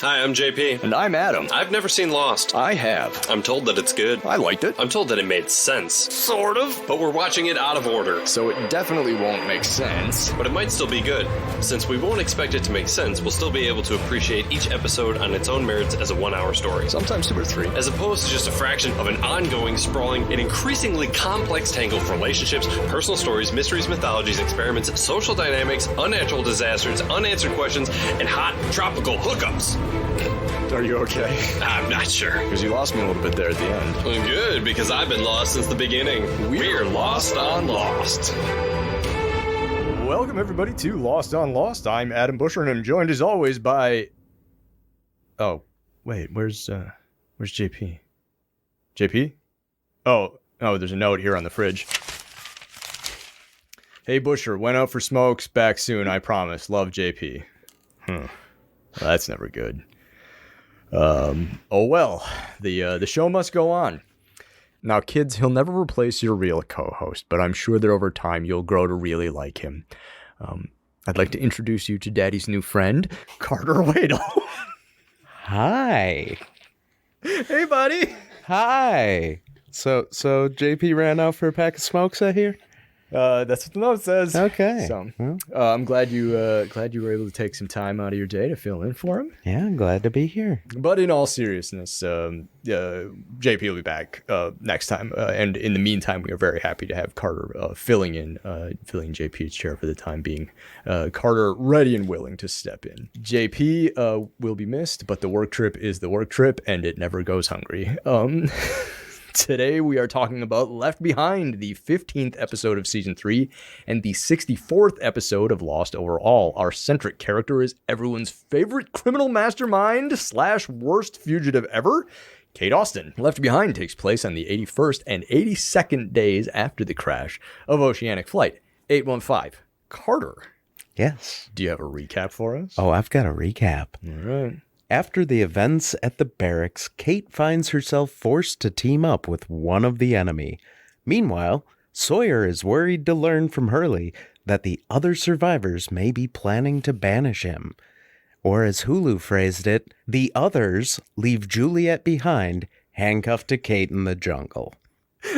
Hi, I'm JP. And I'm Adam. I've never seen Lost. I have. I'm told that it's good. I liked it. I'm told that it made sense. Sort of. But we're watching it out of order. So it definitely won't make sense. But it might still be good. Since we won't expect it to make sense, we'll still be able to appreciate each episode on its own merits as a 1-hour story. Sometimes 2 or 3. As opposed to just a fraction of an ongoing, sprawling, and increasingly complex tangle of relationships, personal stories, mysteries, mythologies, experiments, social dynamics, unnatural disasters, unanswered questions, and hot tropical hookups. Are you okay? I'm not sure. Because you lost me a little bit there at the end. Well, good, because I've been lost since the beginning. We're Lost on Lost. Welcome, everybody, to Lost on Lost. I'm Adam Busher, and I'm joined, as always, by... Oh, wait, where's JP? JP? Oh, there's a note here on the fridge. Hey, Busher, went out for smokes, back soon, I promise. Love, JP. Well, that's never good. Oh well, the show must go on. Now, kids, he'll never replace your real co-host, but I'm sure that over time you'll grow to really like him. I'd like to introduce you to Daddy's new friend, Carter Wadle. Hi. Hey, buddy. Hi. So JP ran out for a pack of smokes, I hear? That's what the note says. Okay. So, I'm glad you were able to take some time out of your day to fill in for him. Yeah, I'm glad to be here. But in all seriousness, JP will be back next time. And in the meantime, we are very happy to have Carter filling JP's chair for the time being. Carter ready and willing to step in. JP will be missed, but the work trip is the work trip, and it never goes hungry. Today we are talking about Left Behind, the 15th episode of Season 3, and the 64th episode of Lost overall. Our centric character is everyone's favorite criminal mastermind / worst fugitive ever, Kate Austen. Left Behind takes place on the 81st and 82nd days after the crash of Oceanic Flight 815. Carter. Yes. Do you have a recap for us? Oh, I've got a recap. All right. After the events at the barracks, Kate finds herself forced to team up with one of the enemy. Meanwhile, Sawyer is worried to learn from Hurley that the other survivors may be planning to banish him. Or as Hulu phrased it, the others leave Juliet behind, handcuffed to Kate in the jungle.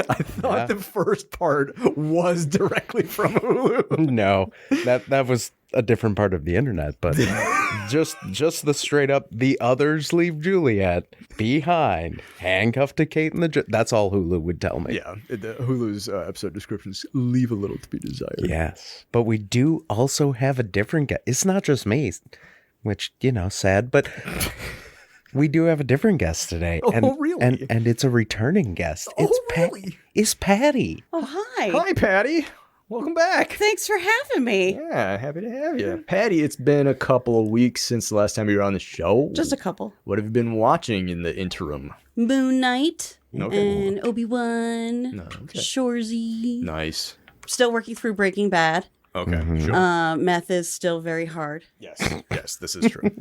I thought the first part was directly from Hulu. No, that was a different part of the internet, but just the straight up, the others leave Juliet behind, handcuffed to Kate in the that's all Hulu would tell me. Yeah, Hulu's episode descriptions leave a little to be desired. Yes, but we do also have a different guest. It's not just me, which, sad, but... We do have a different guest today. Oh, really? And it's a returning guest. Really? It's Patty. Oh, hi. Hi, Patty. Welcome back. Thanks for having me. Yeah, happy to have you. Patty, it's been a couple of weeks since the last time you were on the show. Just a couple. What have you been watching in the interim? Moon Knight Okay. and Obi-Wan, Okay. Shorzy. Nice. Still working through Breaking Bad. Okay, sure. Meth is still very hard. Yes, this is true.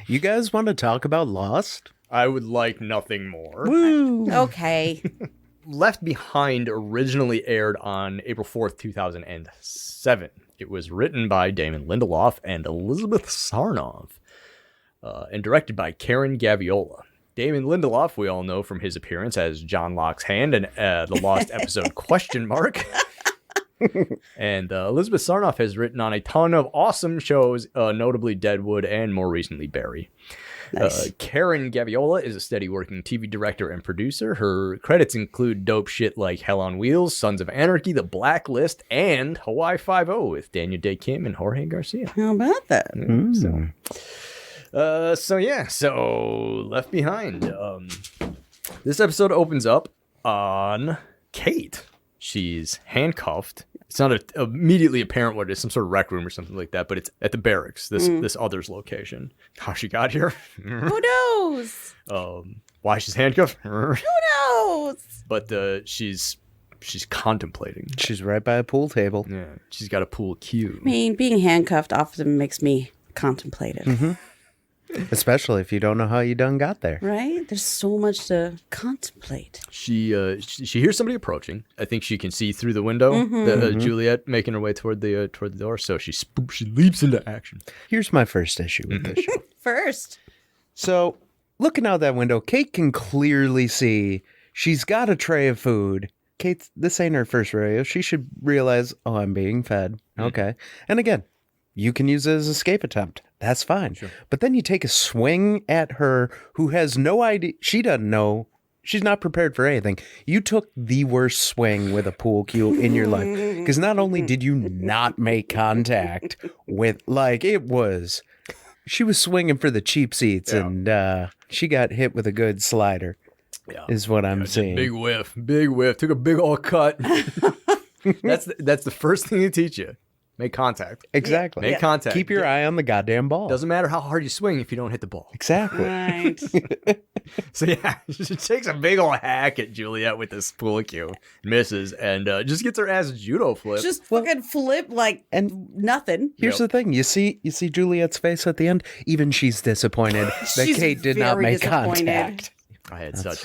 You guys want to talk about Lost? I would like nothing more. Woo! Okay. Left Behind originally aired on April 4th, 2007. It was written by Damon Lindelof and Elizabeth Sarnoff, and directed by Karen Gaviola. Damon Lindelof, we all know from his appearance as John Locke's hand in the Lost episode Question Mark. And Elizabeth Sarnoff has written on a ton of awesome shows, notably Deadwood and more recently Barry. Nice. Karen Gaviola is a steady working TV director and producer. Her credits include dope shit like Hell on Wheels, Sons of Anarchy, The Blacklist, and Hawaii Five-0 with Daniel Day Kim and Jorge Garcia. How about that? So Left Behind. This episode opens up on Kate. She's handcuffed. It's not immediately apparent what it is, some sort of rec room or something like that, but it's at the barracks, this other's location. How she got here? Who knows? Why she's handcuffed? Who knows? But she's contemplating. She's right by a pool table. Yeah, she's got a pool cue. I mean, being handcuffed often makes me contemplative. Mm-hmm. Especially if you don't know how you done got there. Right? There's so much to contemplate. She hears somebody approaching. I think she can see through the window. Juliet making her way toward the door. So she leaps into action. Here's my first issue with this show. First. So, looking out that window, Kate can clearly see she's got a tray of food. Kate, this ain't her first rodeo. She should realize, oh, I'm being fed. Okay. And again, you can use it as an escape attempt. That's fine. Sure. But then you take a swing at her who has no idea. She doesn't know. She's not prepared for anything. You took the worst swing with a pool cue in your life. Because not only did you not make contact with, like, she was swinging for the cheap seats and she got hit with a good slider, is what I'm saying. Big whiff. Took a big old cut. That's the first thing they teach you. Make contact. Exactly. Make contact. Keep your eye on the goddamn ball. Doesn't matter how hard you swing if you don't hit the ball. Exactly. Right. So yeah, she takes a big old hack at Juliet with this pool cue, misses, and just gets her ass judo flip. Just fucking flip like nothing. Here's the thing: you see Juliet's face at the end. Even she's disappointed that She's Kate did not very make disappointed. contact. I had such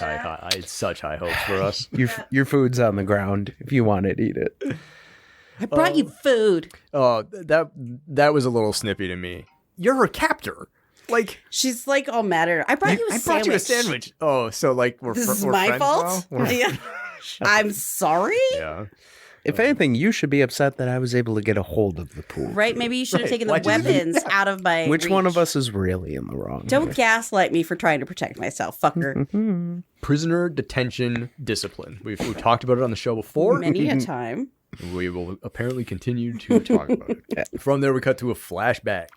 high hopes for us. Your food's on the ground. If you want it, eat it. I brought you food. Oh, that was a little snippy to me. You're her captor. Like She's like all mad at her. I brought you a I sandwich. brought you a sandwich. Oh, so like we're This is we're my friends fault? now? Yeah. I'm sorry? Yeah. If anything, you should be upset that I was able to get a hold of the pool. Right? Maybe you should have Right. taken the Why'd you do weapons out of my Which one of reach. us is really in the wrong? Don't gaslight me for trying to protect myself, fucker. Prisoner detention discipline. We've talked about it on the show before. Many a time. We will apparently continue to talk about it. From there, we cut to a flashback.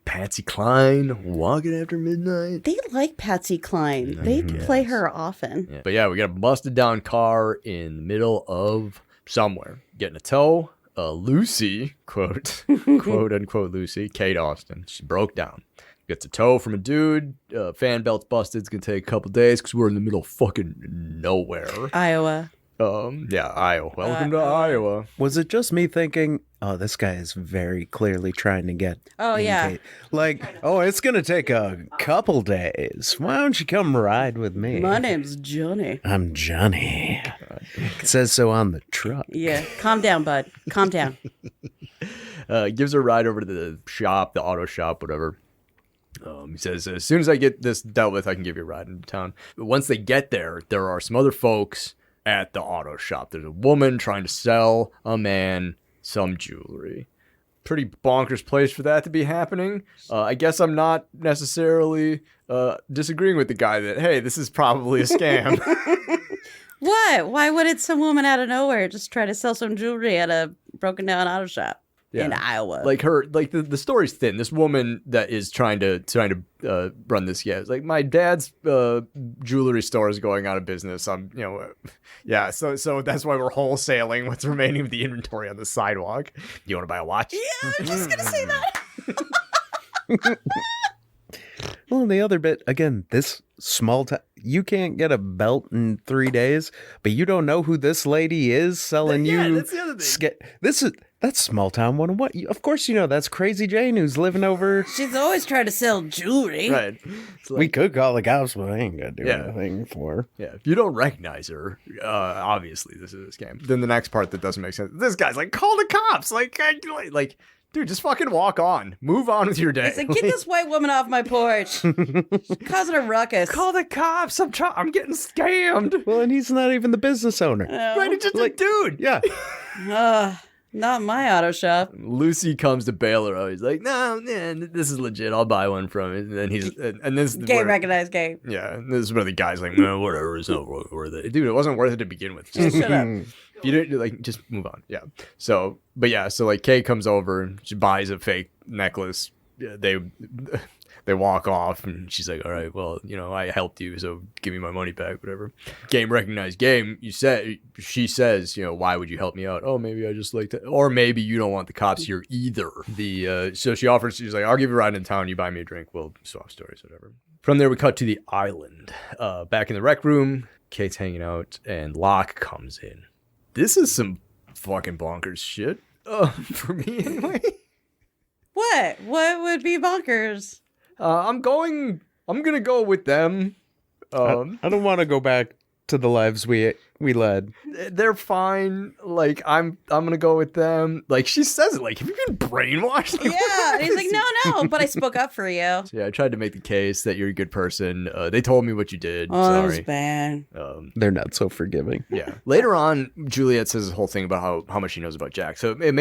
Patsy Cline walking after midnight. They like Patsy Cline. They play her often. Yeah. But yeah, we got a busted down car in the middle of somewhere. Getting a tow. Lucy, quote unquote Lucy, Kate Austen. She broke down. Gets a tow from a dude. Fan belt's busted. It's going to take a couple days because we're in the middle of fucking nowhere. Iowa. Iowa. Welcome to Iowa. Was it just me thinking, oh, this guy is very clearly trying to get Oh, in yeah. Kate. Like, oh, it's going to take a couple days. Why don't you come ride with me? My name's Johnny. I'm Johnny. It says so on the truck. Yeah. Calm down, bud. Calm down. Gives her a ride over to the shop, the auto shop, whatever. He says, as soon as I get this dealt with, I can give you a ride into town. But once they get there, there are some other folks at the auto shop. There's a woman trying to sell a man some jewelry. Pretty bonkers place for that to be happening. I guess I'm not necessarily disagreeing with the guy that, hey, this is probably a scam. What? Why would some woman out of nowhere just try to sell some jewelry at a broken down auto shop in Iowa? Like the story's thin. This woman that is trying to run this, it's like my dad's jewelry store is going out of business. So that's why we're wholesaling what's remaining of the inventory on the sidewalk. You want to buy a watch? Yeah, I'm just gonna say that. Well, the other bit, again, this small town, you can't get a belt in 3 days, but you don't know who this lady is selling you. That's the other thing. That's small town 101. Of course, you know, that's Crazy Jane who's living over. She's always trying to sell jewelry. Right. It's like, We could call the cops, but I ain't gonna do Yeah. anything for her. yeah, if you don't recognize her, obviously this is a scam. Then the next part that doesn't make sense. This guy's like, call the cops. Like, dude, just fucking walk on. Move on with your day. He's like, get this white woman off my porch. She's causing a ruckus. Call the cops. I'm getting scammed. Well, and he's not even the business owner. Right, he's just a dude. Yeah. Not my auto shop. Lucy comes to bail her out. He's like, no, man, this is legit. I'll buy one from it. And then this is Game where, recognized game. yeah, and this is where the guy's like, no, whatever, it's not worth it. Dude, it wasn't worth it to begin with. Just shut up. If you didn't like, just move on. Yeah. So, but yeah, so like Kay comes over and she buys a fake necklace. Yeah, they walk off and she's like, all right, well, you know, I helped you, so give me my money back, whatever. Game recognized game. She says, you know, why would you help me out? Oh, maybe I just like to, or maybe you don't want the cops here either. So she's like, I'll give you a ride in town. You buy me a drink. We'll swap stories, whatever. From there, we cut to the island. Back in the rec room, Kate's hanging out and Locke comes in. This is some fucking bonkers shit. For me anyway. What? What would be bonkers? I'm gonna go with them. I don't want to go back to the lives we we led. They're fine. Like, I'm gonna go with them. Like, she says it like, have you been brainwashed? Like, Yeah. And he's like, no, but I spoke up for you. Yeah, I tried to make the case that you're a good person. They told me what you did. Oh, that was Sorry. bad. They're not so forgiving. Yeah. Later on, Juliet says this whole thing about how much she knows about Jack. So it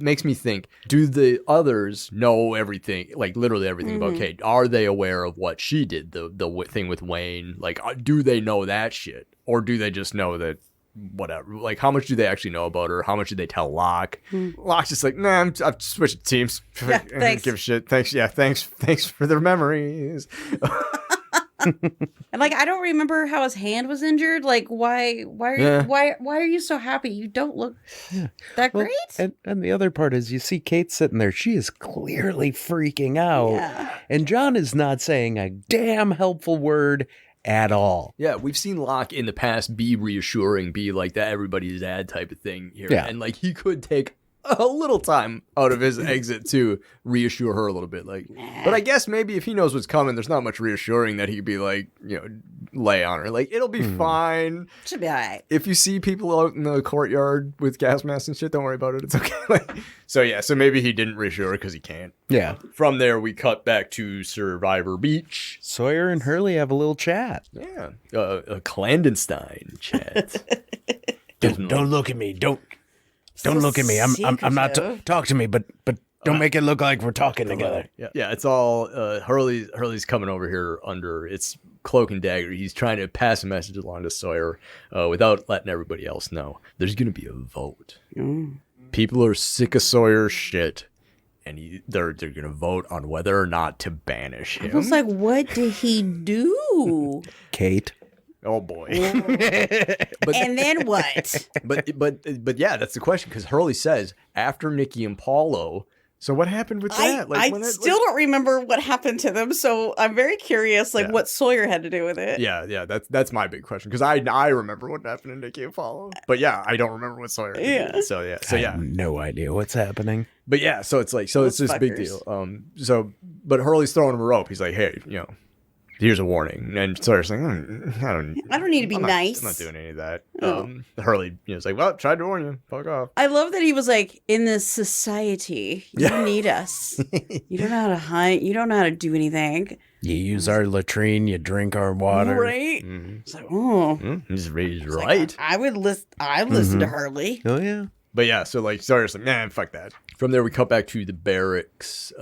makes me think, do the others know everything, like literally everything about Kate? Are they aware of what she did, the thing with Wayne? Like, do they know that shit? Or do they just know that whatever? Like, how much do they actually know about her? How much did they tell Locke? Locke's just like, nah, I've switched teams. Yeah, thanks. Give a shit. Thanks. Yeah, thanks for their memories. And like, I don't remember how his hand was injured. Like, why are you so happy? You don't look that Well, great. and the other part is you see Kate sitting there. She is clearly freaking out. Yeah. And John is not saying a damn helpful word at all. Yeah, we've seen Locke in the past be reassuring, be like that everybody's dad type of thing here. Yeah. And like he could take a little time out of his exit to reassure her a little bit. Like, but I guess maybe if he knows what's coming, there's not much reassuring that he could be like, lay on her. Like, it'll be fine. Should be all right. If you see people out in the courtyard with gas masks and shit, don't worry about it. It's okay. So maybe he didn't reassure her because he can't. Yeah. From there, we cut back to Survivor Beach. Sawyer and Hurley have a little chat. Yeah, a clandestine chat. Don't look at me. Don't look at me. I'm not talk to me, but don't make it look like we're talking together. Yeah, it's all Hurley's coming over here under its cloak and dagger. He's trying to pass a message along to Sawyer without letting everybody else know. There's going to be a vote. People are sick of Sawyer's shit, and they're going to vote on whether or not to banish him. I was like, what did he do? Kate. Oh boy. And then what? But yeah, that's the question, because Hurley says after Nikki and Paulo. So what happened with that? I still don't remember what happened to them, so I'm very curious, what Sawyer had to do with it. Yeah, that's my big question, because I remember what happened to Nikki and Paulo, but yeah, I don't remember what Sawyer did. Yeah. So I have no idea what's happening. But yeah, so it's like, Those it's this big fuckers. deal. But Hurley's throwing him a rope. He's like, hey, here's a warning. And Sawyer's like, I don't need to be nice. I'm not doing any of that. Oh. Hurley, is like, well, tried to warn you. Fuck off. I love that he was like, in this society, you need us. You don't know how to hunt. You don't know how to do anything. You use our latrine. You drink our water. Right? Mm-hmm. It's like, oh. He's right. Like, I would listen to Hurley. Oh yeah. But yeah, so like Sawyer's like, nah, fuck that. From there, we cut back to the barracks.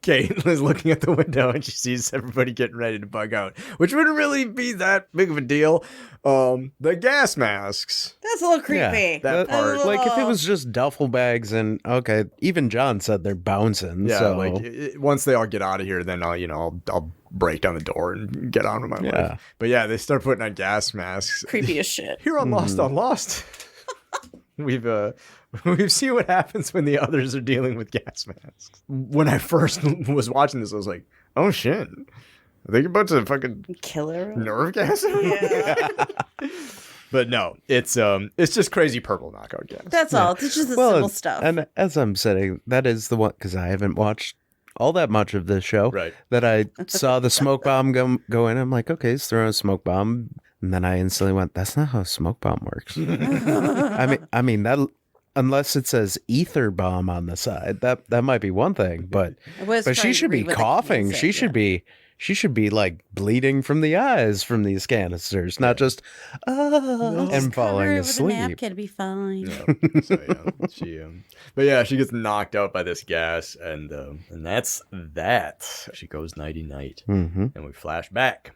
Kate is looking at the window and she sees everybody getting ready to bug out, which wouldn't really be that big of a deal. The gas masks. That's a little creepy. Yeah, that part. Like if it was just duffel bags and okay, even John said they're bouncing. Yeah, so. like once they all get out of here, then I'll break down the door and get on with my life. But yeah, they start putting on gas masks. Creepy as shit. Here on Lost on Lost. We've seen what happens when the others are dealing with gas masks. When I first was watching this, I was like, oh shit. Are they about to fucking Killer nerve gas? Yeah. But no, it's just crazy purple knockout gas. That's all. It's just the simple stuff. And as I'm saying, that is the one, because I haven't watched all that much of this show. Right. That I saw the smoke bomb go in. I'm like, okay, he's throwing a smoke bomb. And then I instantly went, that's not how a smoke bomb works. I mean that, unless it says ether bomb on the side, that might be one thing. But she should be coughing. She should be like bleeding from the eyes from these canisters, not just and falling asleep. With a napkin to be fine. Yeah. So yeah, she gets knocked out by this gas, and that's that. She goes nighty night, and we flash back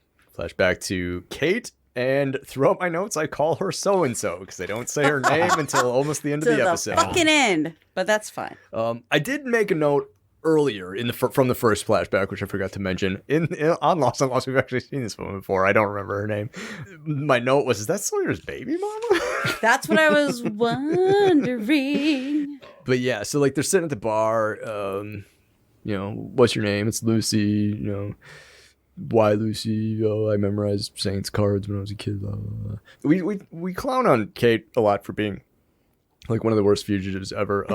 to Kate. And throughout my notes, I call her so-and-so because they don't say her name until almost the end of the episode. Fucking end, but that's fine. I did make a note earlier from the first flashback, which I forgot to mention. On Lost on Lost, we've actually seen this woman before. I don't remember her name. My note was, is that Sawyer's baby mama? That's what I was wondering. But yeah, so like they're sitting at the bar. What's your name? It's Lucy. Why Lucy? Oh, I memorized Saints cards when I was a kid. Blah, blah, blah. We clown on Kate a lot for being like one of the worst fugitives ever.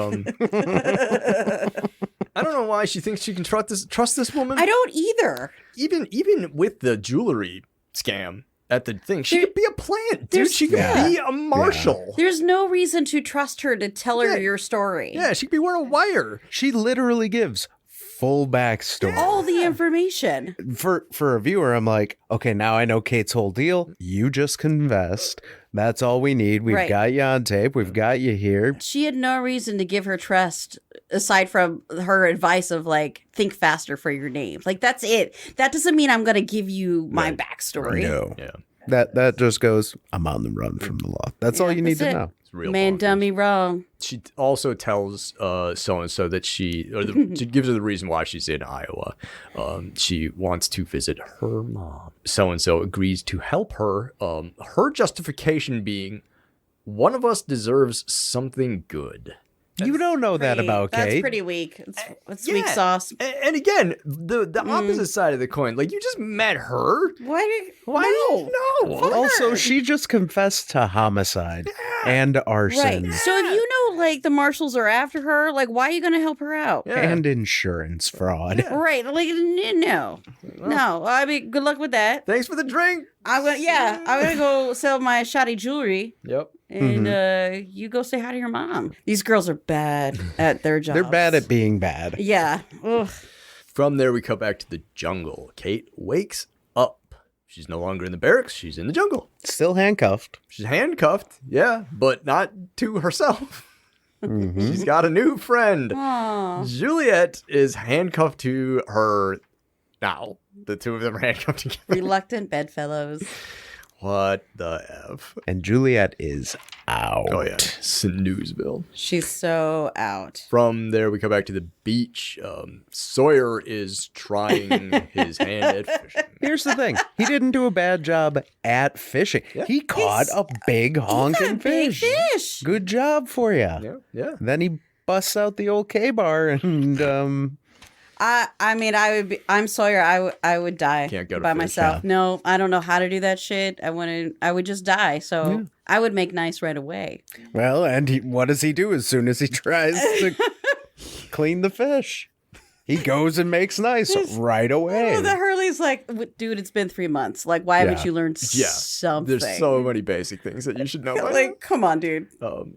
I don't know why she thinks she can trust this woman. I don't either. Even with the jewelry scam, at the thing. She could be a plant, dude. She could be a marshal. There's no reason to trust her to tell her your story. Yeah, she could be wearing a wire. She literally gives full backstory. All the information. For a viewer, I'm like, okay, now I know Kate's whole deal. You just confessed. That's all we need. We've got you on tape. We've got you here. She had no reason to give her trust aside from her advice of like, think faster for your name. Like, that's it. That doesn't mean I'm going to give you my backstory. No. Yeah. That just goes, I'm on the run from the law. That's all you need to know. It's real Man, bonkers. done me wrong. She also tells so-and-so that she gives her the reason why she's in Iowa. She wants to visit her mom. So-and-so agrees to help her. Her justification being, one of us deserves something good. You don't know that about That's Kate. pretty weak. It's weak sauce. And again, the opposite side of the coin. Like, you just met her. Why? No. Also, she just confessed to homicide and arson Right. So if you know, like, the marshals are after her, like, why are you going to help her out? Yeah. and insurance fraud. Right. Like, no. No. I mean, good luck with that. Thanks for the drink. I'm going to go sell my shoddy jewelry. Yep. And you go say hi to your mom. These girls are bad at their jobs. They're bad at being bad. Yeah. Ugh. From there, we cut back to the jungle. Kate wakes up. She's no longer in the barracks. She's in the jungle. Still handcuffed. She's handcuffed, yeah, but not to herself. She's got a new friend. Aw. Juliet is handcuffed to her now. The two of them are handcuffed together. Reluctant bedfellows. What the F? And Juliet is out. Oh, yeah. Snoozeville. She's so out. From there, we come back to the beach. Sawyer is trying his hand at fishing. Here's the thing. He didn't do a bad job at fishing. Yeah. He caught a big honking Big fish. fish. Good job for you. Yeah, yeah. Then he busts out the old K-bar and I'm Sawyer. I would die Can't go to by fish. myself. Yeah. No, I don't know how to do that shit. I would just die. So I would make nice right away. what does he do as soon as he tries to clean the fish? He goes and makes nice right away. Oh, the Hurley's like, dude, it's been 3 months. Like, why haven't you learned Yeah. something? There's so many basic things that you should know. like, come on, dude.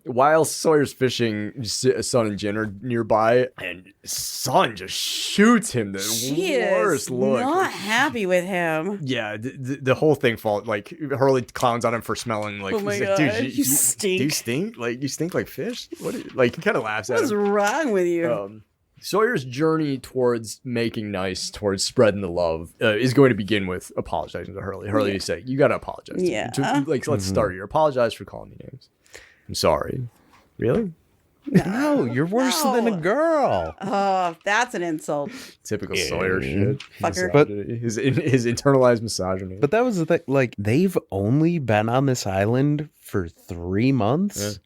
While Sawyer's fishing, Son and Jin are nearby, and Son just shoots him the She worst is look. not happy with him. Yeah, the whole thing falls. Like, Hurley clowns on him for smelling like, Oh my he's like, dude, God, you stink. Do you stink? Like, you stink like fish? What? Like, he kind of laughs at What's him. wrong with you? Sawyer's journey towards making nice, towards spreading the love, is going to begin with apologizing to Hurley. Hurley, you say, you got to apologize. To me. Yeah. Let's start here. Apologize for calling me names. I'm sorry. Really? No, you're worse than a girl. Oh, that's an insult. Typical Sawyer shit. Fucker. But- His internalized misogyny. But that was the thing. Like, they've only been on this island for 3 months.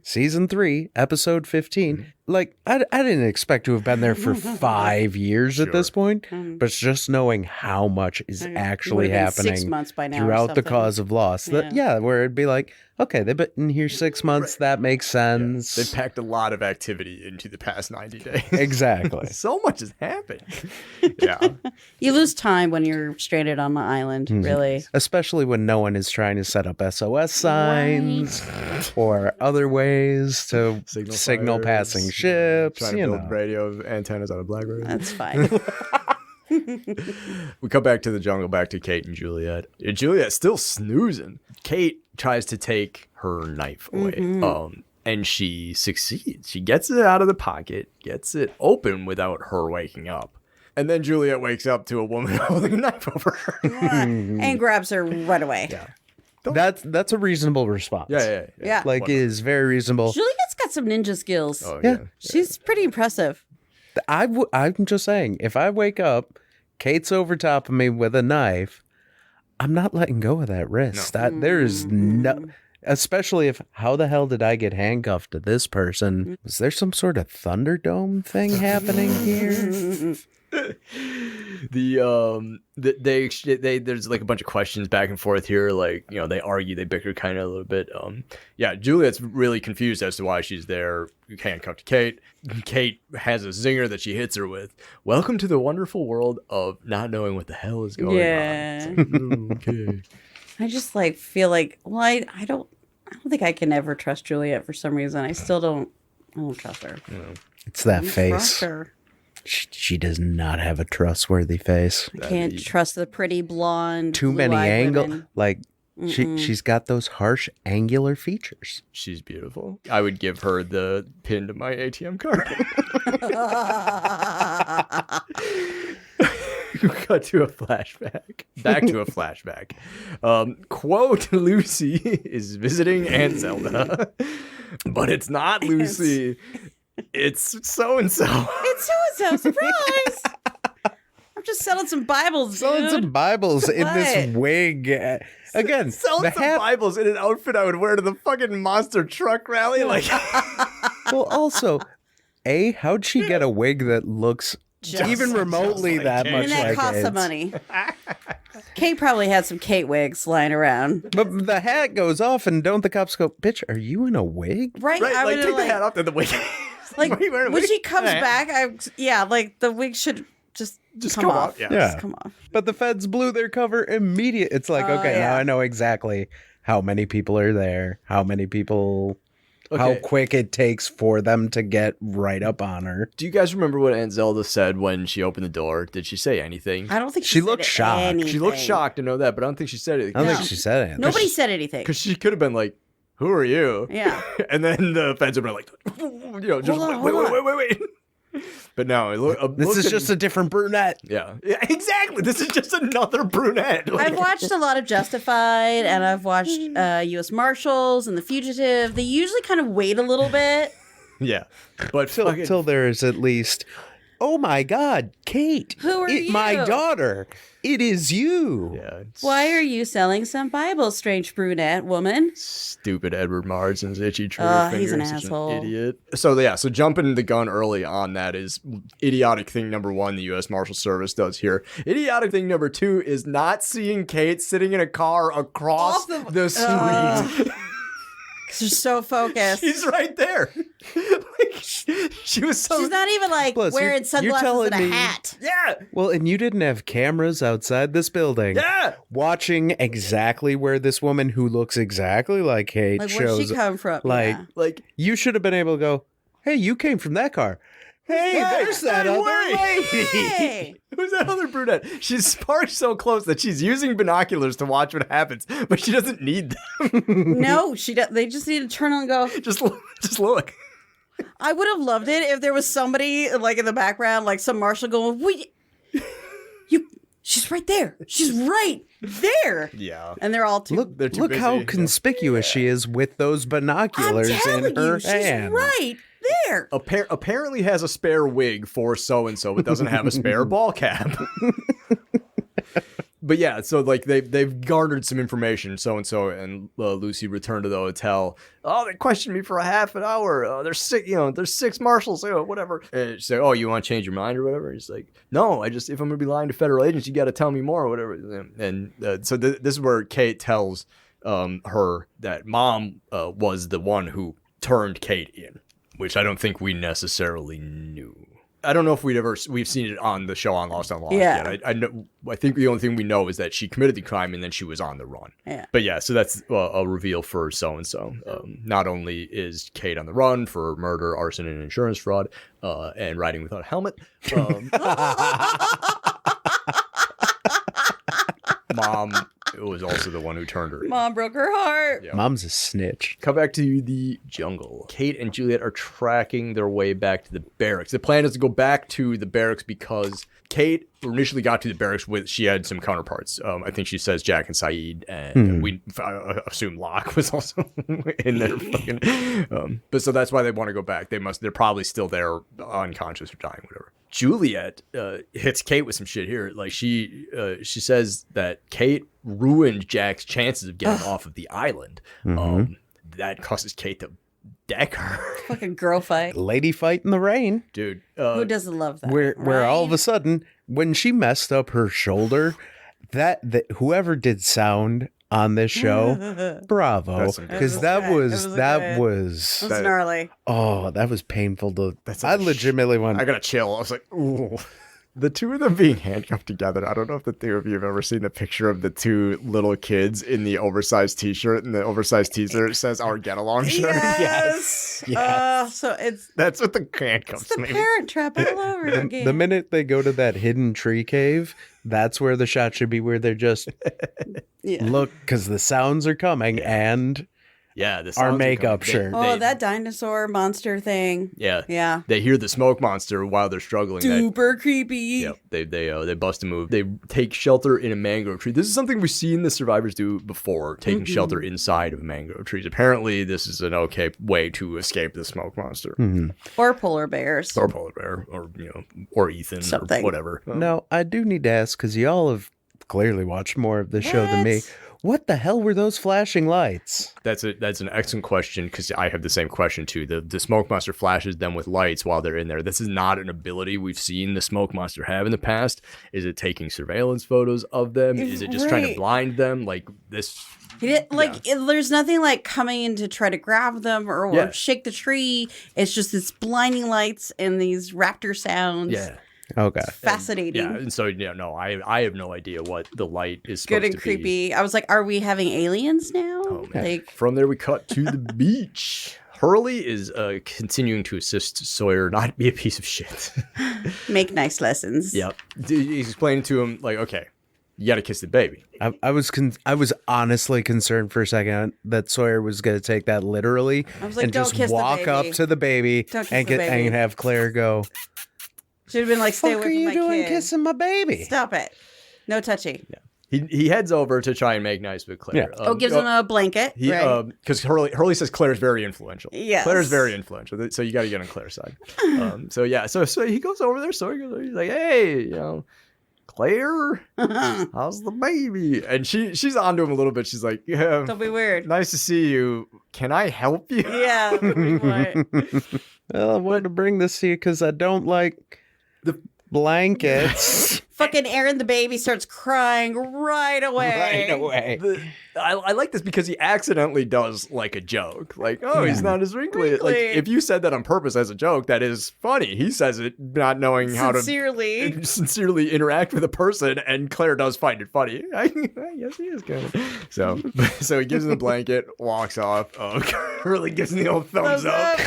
Season 3, episode 15. Like, I didn't expect to have been there for 5 years at this point. But just knowing how much is actually Would've been 6 happening months by now or throughout the something. cause of loss. Where it'd be like, okay, they've been here 6 months. That makes sense. They've packed a lot of activity into the past 90 days. Exactly. So much has happened. Yeah. You lose time when you're stranded on the island, really. Especially when no one is trying to set up SOS signs or other ways to signal fires, passing ships. Trying to build radio antennas out of BlackBerry. That's fine. We come back to the jungle, back to Kate and Juliet. Juliet's still snoozing. Kate tries to take her knife away. And she succeeds. She gets it out of the pocket, gets it open without her waking up. And then Juliet wakes up to a woman holding a knife over her. And grabs her right away. Yeah. That's a reasonable response. Yeah. Like, it is very reasonable. Juliet's got some ninja skills. Oh, Yeah. She's pretty impressive. I'm just saying, if I wake up, Kate's over top of me with a knife, I'm not letting go of that wrist. There is no, especially if, how the hell did I get handcuffed to this person? Was there some sort of Thunderdome thing happening here? There's like a bunch of questions back and forth here. Like, they argue, they bicker kind of a little bit. Juliet's really confused as to why she's there. Handcuffed to Kate. Kate has a zinger that she hits her with. Welcome to the wonderful world of not knowing what the hell is going on. Okay. I just like feel like, well, I don't think I can ever trust Juliet for some reason. I don't trust her. It's that I don't face. trust her. She does not have a trustworthy face. I can't trust the pretty blonde. Too many blue-eyed angles. women. Like she's got those harsh angular features. She's beautiful. I would give her the pin to my ATM card. Cut to a flashback. Back to a flashback. Quote, Lucy is visiting Aunt Zelda. But it's not Lucy. It's so-and-so. It's so-and-so. Surprise! I'm just selling some Bibles, Selling dude. some Bibles in this What? wig. Again, Selling the some hat. Bibles in an outfit I would wear to the fucking monster truck rally. Like, Well, also, how'd she get a wig that looks Just- even remotely like that Kate. much And that like costs it? some money. Kate probably had some Kate wigs lying around. But the hat goes off, and don't the cops go, "Bitch, are you in a wig?" Right? right, I like would take the hat off and the wig. Like, Why are you wearing a when wig? she comes Alright. back, like, the wig should just come come off. off, yeah. Yeah. Just come off. But the feds blew their cover immediate. It's like, Oh, okay, yeah. now I know exactly how many people are there, how Okay. quick it takes for them to get right up on her. Do you guys remember what Aunt Zelda said when she opened the door? Did she say anything? I don't think She said looked shocked. anything. She looked shocked to know that, but I don't think she said anything. I don't No. think she said anything. Nobody said anything. Because she could have been like, "Who are you?" Yeah. And then the feds would be like, just Hold on, hold on. wait. But no, This is just a different brunette. yeah, exactly. This is just another brunette. Like, I've watched a lot of Justified, and I've watched U.S. Marshals and The Fugitive. They usually kind of wait a little bit. yeah, but fucking- Till there is at least, oh my God, Kate. Who are My you? daughter. It is you. yeah, it's Why are you selling some Bibles, strange brunette woman? stupid Edward Marsden's itchy trigger finger. He's an Such asshole. idiot. So jumping the gun early on that is idiotic thing number one. The U.S. Marshals Service does here. Idiotic thing number two is not seeing Kate sitting in a car across the street. Because they're so focused. She's right there. Like, she was so. She's not even like Plus, wearing you're sunglasses telling and a me- hat. Yeah. Well, and you didn't have cameras outside this building. Yeah. Watching exactly where this woman who looks exactly like Kate Like, where'd shows. she come from? like- Yeah. Like, You should have been able to go, hey, you came from that car. Hey, Hey, there's that hey, other wait. lady. Hey! who's that other brunette? She's parked so close that she's using binoculars to watch what happens, but she doesn't need them. No, she does. They just need to turn and go. Just look. I would have loved it if there was somebody like in the background, like some marshal going, "Wait, she's right there. She's right there." Yeah. And they're all too. They're too Look busy. how conspicuous she is with those I'm binoculars telling in her you, she's hand. right there. Apparently has a spare wig for so-and-so, but doesn't have a spare ball cap. But yeah, so like they've garnered some information. So-and-so and Lucy return to the hotel. Oh, they questioned me for a half an hour. There's six marshals, whatever. And she's like, oh, you want to change your mind or whatever? He's like, no, if I'm going to be lying to federal agents, you got to tell me more or whatever. And so this is where Kate tells her that mom was the one who turned Kate in, which I don't think we necessarily knew. I don't know if we've seen it on the show on Lost on Lost Yeah. yet. I think the only thing we know is that she committed the crime and then she was on the run. Yeah. But yeah, so that's a reveal for so-and-so. Not only is Kate on the run for murder, arson, and insurance fraud, and riding without a helmet, Mom was also the one who turned her in. Mom broke her heart. Yeah. Mom's a snitch. Come back to the jungle. Kate and Juliet are tracking their way back to the barracks. The plan is to go back to the barracks because Kate initially got to the barracks she had some counterparts. I think she says Jack and Saeed, and we assume Locke was also in there. But so that's why they want to go back. They're probably still there, unconscious or dying, whatever. Juliet hits Kate with some shit here. Like she says that Kate ruined Jack's chances of getting off of the island. That causes Kate to deck her. Fucking girl fight. Lady fight in the rain. Dude. Who doesn't love that? Where all of right? a sudden, when she messed up her shoulder, that whoever did sound on this show, bravo, That's some good because stuff. that It was was that good. was It was gnarly. oh, that was painful to. That's I legitimately went. I got to chill. I was like, ooh. The two of them being handcuffed together. I don't know if the two of you have ever seen the picture of the two little kids in the oversized t-shirt, and the oversized t-shirt says our get along shirt. Yes. So That's what the handcuffs it's the mean. Parent Trap all over again. The minute they go to that hidden tree cave, that's where the shot should be, where they're just look, because the sounds are coming, and Yeah, the our sounds are makeup coming. shirt. Oh, that dinosaur monster thing. Yeah. Yeah. They hear the smoke monster while they're struggling. Super creepy. Yep. They bust a move. They take shelter in a mangrove tree. This is something we've seen the survivors do before, taking shelter inside of mangrove trees. Apparently, this is an okay way to escape the smoke monster. Or polar bears. Or polar bear, or Ethan, Something. or whatever. Now, I do need to ask, because y'all have clearly watched more of the show than me. What the hell were those flashing lights? That's an excellent question, because I have the same question too. The smoke monster flashes them with lights while they're in there. This is not an ability we've seen the smoke monster have in the past. Is it taking surveillance photos of them? Is it just trying to blind them? Like this? There's nothing like coming in to try to grab them or shake the tree. It's just this blinding lights and these raptor sounds. Yeah. Okay. Fascinating. And so no, I have no idea what the light is supposed Good and to creepy. be. I was like, are we having aliens now? Oh, man. Like, From there, we cut to the beach. Hurley is continuing to assist Sawyer not be a piece of shit. make nice lessons. Yep. He's explaining to him, like, okay, you got to kiss the baby. I was honestly concerned for a second that Sawyer was going to take that literally I was like, and "Don't just kiss the walk up baby. to the baby Don't kiss and the baby." and have Claire go, Should have been like, stay "Fuck away are from you my doing kid. kissing my baby?" Stop it. No touchy. He heads over to try and make nice with Claire. Yeah. Gives him a blanket. Right? Because Hurley says Claire's very influential. Yes. Claire's very influential, so you got to get on Claire's side. So he goes over there. So he's like, hey, Claire, how's the baby? And she's onto him a little bit. She's like, yeah, Don't be weird. nice to see you. Can I help you? Yeah. pretty much. Well, I wanted to bring this to you because I don't like the blankets. Fucking Aaron the baby starts crying right away. I like this because he accidentally does like a joke. Like, oh, he's not as wrinkly. Like, Wrinkly. if you said that on purpose as a joke, that is funny. He says it not knowing how to sincerely interact with a person, and Claire does find it funny. I guess he is good. So he gives him the blanket, walks off. Really gives him the old thumbs up.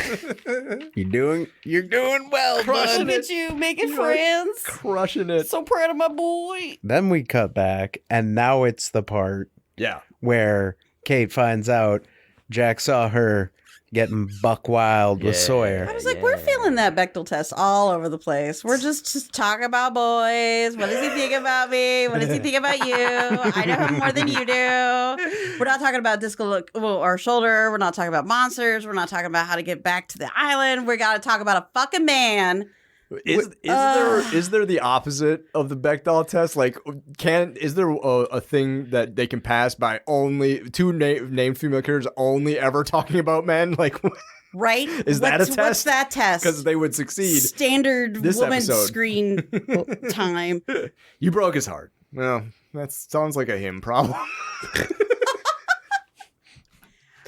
You're doing well, Crushing bud. Look at you making friends. Crushing it. So proud of my boy. Then we cut back, and now it's the part Yeah. where Kate finds out Jack saw her getting buck wild with Yeah. Sawyer. I was like, we're feeling that Bechtel test all over the place. We're just talking about boys. What does he think about me? What does he think about you? I know him more than you do. We're not talking about our shoulder. We're not talking about monsters. We're not talking about how to get back to the island. We got to talk about a fucking man. Is there the opposite of the Bechdel test? Like, is there a thing that they can pass by only two named female characters only ever talking about men? Like, Right? Is that a test? What's that test? Because they would succeed. Standard This woman episode. screen time. You broke his heart. Well, that sounds like a him problem.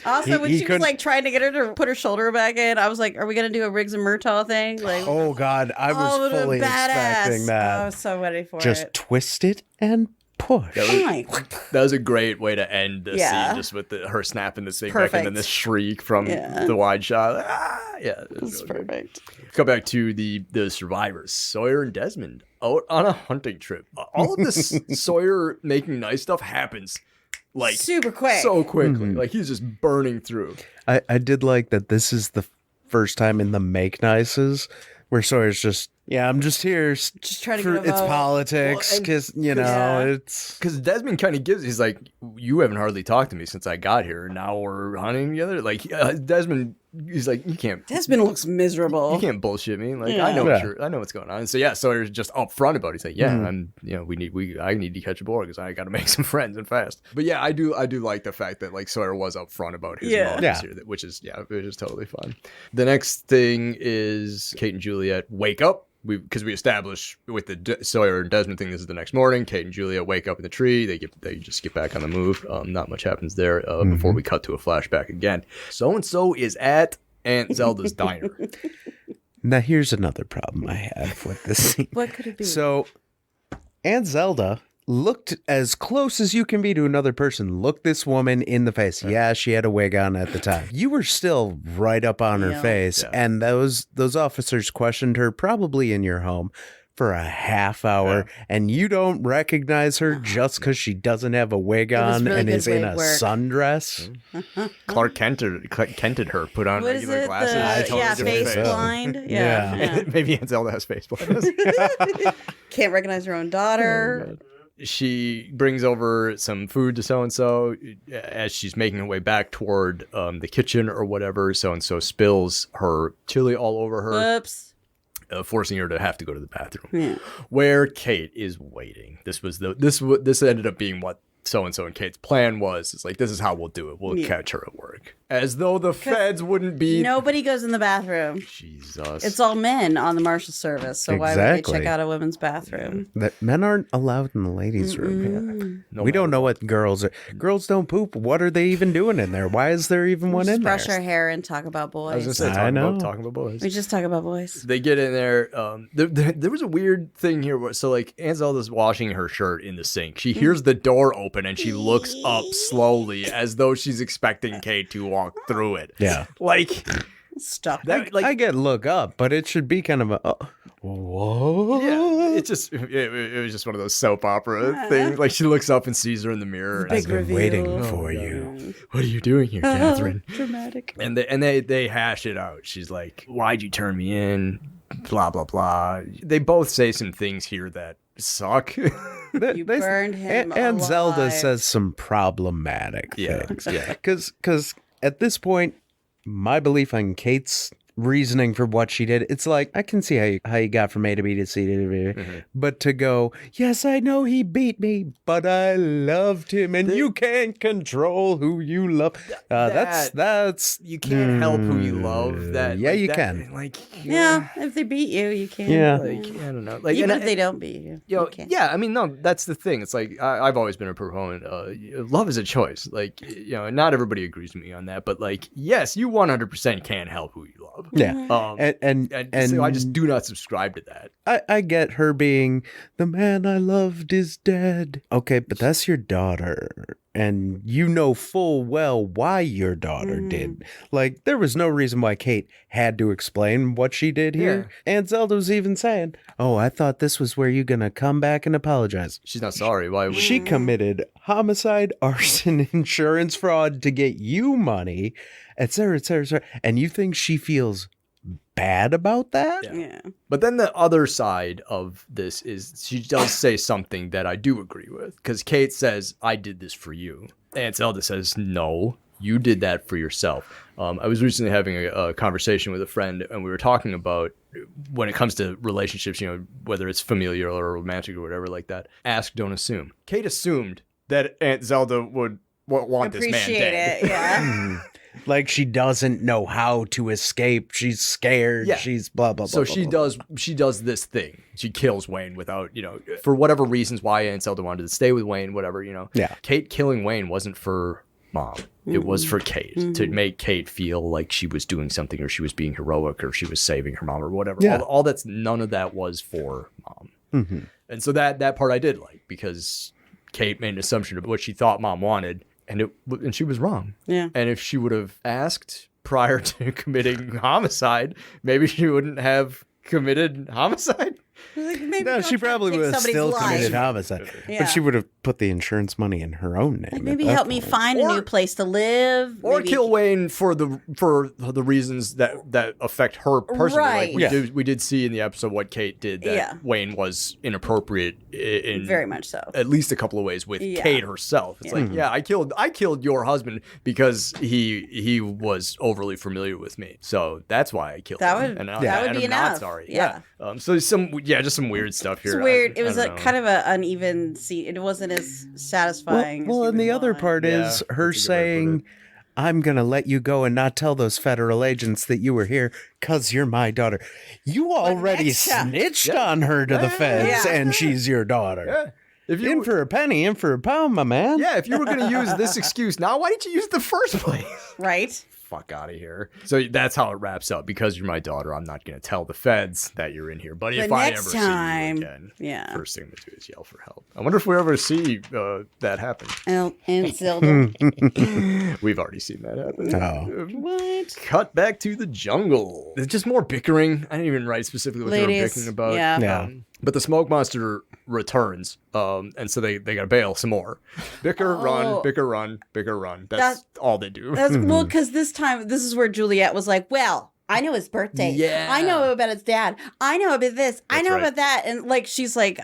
Also, when he she was couldn't- like trying to get her to put her shoulder back in, I was like, "Are we gonna do a Riggs and Murtaugh thing?" Like, Oh God, I was fully expecting that. I was so ready for Just it. twist it and push. Fine. That was a great way to end the Yeah. scene, just with her snapping this thing back and Perfect. then this shriek from Yeah. the wide shot. Yeah, it was It's really good. perfect. Go back to the survivors, Sawyer and Desmond, out on a hunting trip. All of this Sawyer making nice stuff happens like Super quick. so quickly. Like he's just burning through. I did like that this is the first time in the Make Nices where Sawyer's just, I'm just here Just trying to for get a it's vote. politics, Well, and- because, Yeah. it's... Because Desmond kind of he's like, you haven't hardly talked to me since I got here. And now we're hunting together. Like Desmond, he's like, you can't Desmond looks miserable. You can't bullshit me. Like Yeah. I know Yeah. I know what's going on. And so Sawyer's just upfront about it. He's like, I'm, I need to catch a board because I got to make some friends and fast. But yeah, I do like the fact that like Sawyer was upfront about his Yeah. motives here, which is totally fun. The next thing is Kate and Juliet wake up. Because we established with the Sawyer and Desmond thing, this is the next morning. Kate and Juliet wake up in the tree. They just get back on the move. Not much happens there before we cut to a flashback again. So and so is at Aunt Zelda's diner. Now, here's another problem I have with this scene. What could it be? So, Aunt Zelda looked as close as you can be to another person. Looked this woman in the face. Yeah, she had a wig on at the time. You were still right up on her face, and those officers questioned her probably in your home for a half hour, and you don't recognize her just because she doesn't have a wig on really and good is in wig a work. sundress. Clark kented her, put on What is regular it? glasses. Yeah, totally different face blind. Yeah. Maybe Aunt Zelda has face blindness. Can't recognize her own daughter. She brings over some food to so-and-so as she's making her way back toward the kitchen or whatever. So-and-so spills her chili all over her. Whoops. Forcing her to have to go to the bathroom, where Kate is waiting. This ended up being what so-and-so and Kate's plan was. It's like, this is how we'll do it. We'll catch her at work. As though the feds wouldn't be... Nobody goes in the bathroom. Jesus. It's all men on the Marshals Service, so why would they check out a women's bathroom? That men aren't allowed in the ladies' room. No We don't matter know what girls are. Girls don't poop. What are they even doing in there? Why is there even one in Brush there? our hair and talk about I was boys. going to say, I know. talking about boys. We just talk about boys. They get in there. There was a weird thing here. So, like, Aunt Zelda's washing her shirt in the sink. She hears the door open and she looks up slowly as though she's expecting Kate to walk through it. Yeah. Like, Stop. that, like, I get look up, but it should be kind of a, what? yeah, it was just one of those soap opera things. Like, she looks up and sees her in the mirror. And I've been reveal. waiting for you. what are you doing here, Catherine? Dramatic. And they hash it out. She's like, why'd you turn me in? Blah, blah, blah. They both say some things here that suck. You burned him And Zelda alive. says some problematic Yeah, things. yeah. Because at this point, my belief on Kate's reasoning for what she did, it's like, I can see how you got from A to B to C to B. But to go, yes, I know he beat me, but I loved him, and you can't control who you love. That's You can't help who you love. That Yeah, like, you that- can. Like, Yeah, if they beat you, you can. Yeah. like, I don't know. Like, Even and if they don't beat you. You know, you can. yeah, I mean, no, that's the thing. It's like I've always been a proponent. Love is a choice. Like, not everybody agrees with me on that, but like, yes, you 100% can help who you love. Yeah. And so I just do not subscribe to that. I get her being, the man I loved is dead. Okay, but that's your daughter. And you know full well why your daughter did. Like, there was no reason why Kate had to explain what she did here. And Zelda was even saying, oh, I thought this was where you're going to come back and apologize. She's not sorry. Why would She committed homicide, arson, insurance fraud to get you money, et cetera, et cetera, et cetera. And you think she feels bad about that? Yeah. But then the other side of this is she does say something that I do agree with. Because Kate says, I did this for you. And Zelda says, no, you did that for yourself. I was recently having a conversation with a friend, and we were talking about when it comes to relationships, whether it's familial or romantic or whatever like that, ask, don't assume. Kate assumed that Aunt Zelda would want this man Appreciate dead. it. Yeah. Like, she doesn't know how to escape. She's scared. Yeah. She's blah, blah, blah. So blah, she does this thing. She kills Wayne without, for whatever reasons why Aunt Zelda wanted to stay with Wayne, whatever, Yeah. Kate killing Wayne wasn't for Mom. It was for Kate, to make Kate feel like she was doing something, or she was being heroic, or she was saving her mom, or whatever. Yeah. None of that was for Mom. And so that part I did like, because Kate made an assumption of what she thought Mom wanted, and she was wrong. Yeah. And if she would have asked prior to committing homicide, maybe she wouldn't have committed homicide. Like, maybe No, don't she try to probably take would have somebody's still life. committed homicide. Yeah. But she would have put the insurance money in her own name. Like, at maybe that help me point. find a Or- new place to live. Or maybe kill Wayne for the reasons that affect her personally. Right. Like we did see in the episode what Kate did, that Yeah. Wayne was inappropriate in very much so. at least a couple of ways with Yeah. Kate herself. It's like, I killed your husband because he was overly familiar with me. So that's why I killed That him. would- and that would and be I'm not enough. sorry. Yeah. So just some weird stuff here. It's weird. I It was don't know. kind of an uneven scene. It wasn't as satisfying. Well, as and you the would other want. part is Yeah, her that's a good way to put saying, it. I'm going to let you go and not tell those federal agents that you were here because you're my daughter. You already extra. snitched on her to the feds, Yeah. and she's your daughter. Yeah. If you In for a penny, in for a pound, my man. if you were going to use this excuse now, why didn't you use it the first place? Right? fuck out of here. So that's how it wraps up. Because you're my daughter, I'm not going to tell the feds that you're in here. But if I ever see you again, first thing I'm going to do is yell for help. I wonder if we ever see that happen. And Zelda. We've already seen that happen. Oh. What? Cut back to the jungle. There's just more bickering. I didn't even write specifically what they were bickering about. Yeah. But the smoke monster returns, and so they gotta bail some more. Bicker, run, bicker, run, bicker, run. That's all they do. That's well, because this is where Juliet was like, well, I know his birthday. Yeah. I know about his dad. I know about this. I know right. about that. And like, she's like,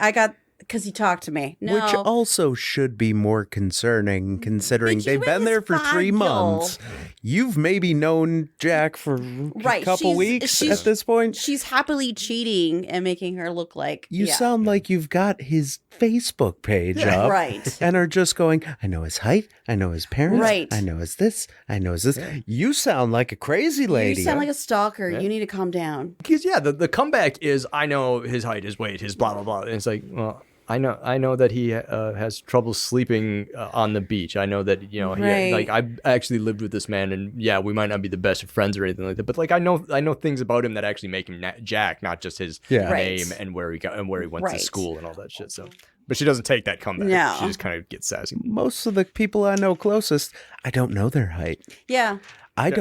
because he talked to me. No. Which also should be more concerning, considering But they've been there for 3 months. You've maybe known Jack for a couple weeks at this point. She's happily cheating and making her look like... You sound like you've got his Facebook page up. Right. And are just going, I know his height. I know his parents. Right. I know his this. I know his this. Yeah. You sound like a crazy lady. You sound like a stalker. Yeah. You need to calm down. Because, the comeback is, I know his height, his weight, his blah, blah, blah. And it's like, well... I know that he has trouble sleeping on the beach. I know that I actually lived with this man, and we might not be the best of friends or anything like that. But like I know things about him that actually make him Jack, not just his name and where he went to school and all that shit. So, but she doesn't take that comeback. No. She just kind of gets sassy. Most of the people I know closest, I don't know their height. Yeah, I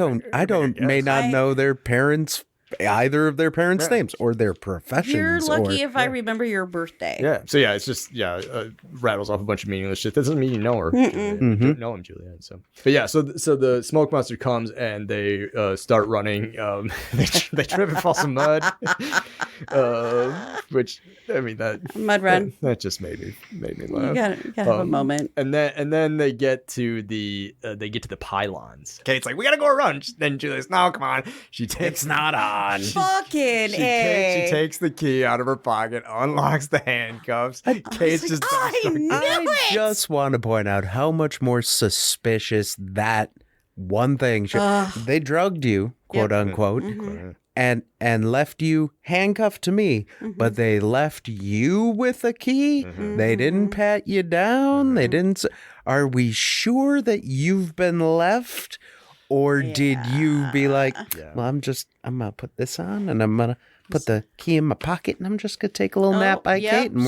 may not know their parents. Either of their parents' names or their professions. You're lucky if I remember your birthday. Yeah. So it's just rattles off a bunch of meaningless shit. That doesn't mean you know her. You don't know him, Juliet. So, but so the smoke monster comes and they start running. They trip and fall some mud. Which I mean that mud run. That just made me laugh. You gotta have a moment. And then they get to the pylons. Okay, it's like we gotta go around. Then Juliet's no, come on. She takes not on. Fucking she takes the key out of her pocket, unlocks the handcuffs. Kate's just I just want to point out how much more suspicious that one thing they drugged you, quote unquote, and left you handcuffed to me, but they left you with a key. They didn't pat you down. They didn't. Are we sure that you've been left? Or did you be like, well, I'm going to put this on and I'm going to put the key in my pocket and I'm just going to take a little nap by Kate. And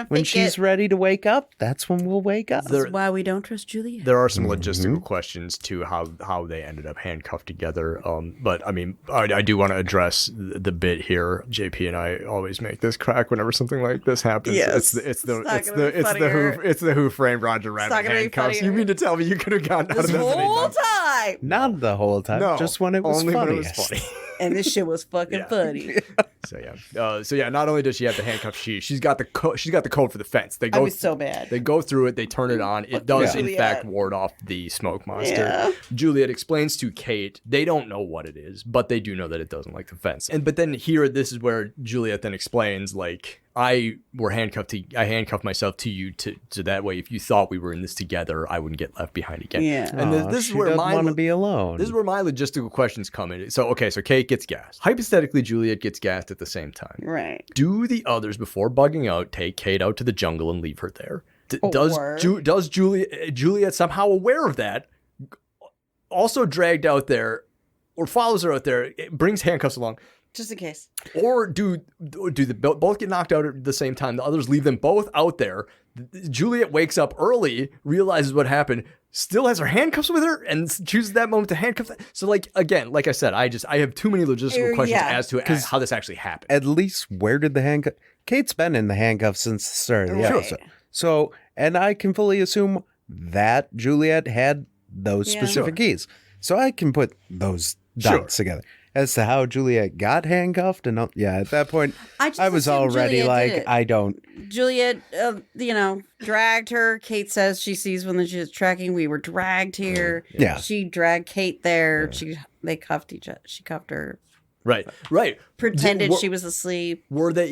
when she's ready to wake up, that's when we'll wake up. That's why we don't trust Julia. There are some logistical questions to how they ended up handcuffed together. But I mean, I do want to address the bit here. JP and I always make this crack whenever something like this happens. Yes. It's the Who Framed Roger Rabbit handcuffs. You mean to tell me you could have gotten out of this whole time? Not the whole time. No, just when it was only funny. When it was funny. And this shit was fucking funny. So not only does she have the handcuff, she's got the code for the fence. I was so bad. They go through it, they turn it on. It does in fact ward off the smoke monster. Yeah. Juliet explains to Kate they don't know what it is, but they do know that it doesn't like the fence. But then here, this is where Juliet then explains like, I handcuffed myself to you to that way. If you thought we were in this together, I wouldn't get left behind again. Yeah. And this is where want to be alone. This is where my logistical questions come in. So Kate gets gassed. Hypothetically, Juliet gets gassed at the same time. Right. Do the others, before bugging out, take Kate out to the jungle and leave her there? Does Juliet somehow aware of that? Also dragged out there, or follows her out there, brings handcuffs along. Just in case. Or do they both get knocked out at the same time? The others leave them both out there. Juliet wakes up early, realizes what happened, still has her handcuffs with her, and chooses that moment to handcuff them. So, like I said, I have too many logistical questions as to how this actually happened. At least, where did the handcuff? Kate's been in the handcuffs since the start of the episode. So, and I can fully assume that Juliet had those specific keys. So I can put those dots together. As to how Juliet got handcuffed, and at that point, I was already Juliet I don't. Juliet, dragged her. Kate says she sees when she's tracking. We were dragged here. Yeah, she dragged Kate there. They cuffed each other. She cuffed her. Right. Pretended she was asleep. Were they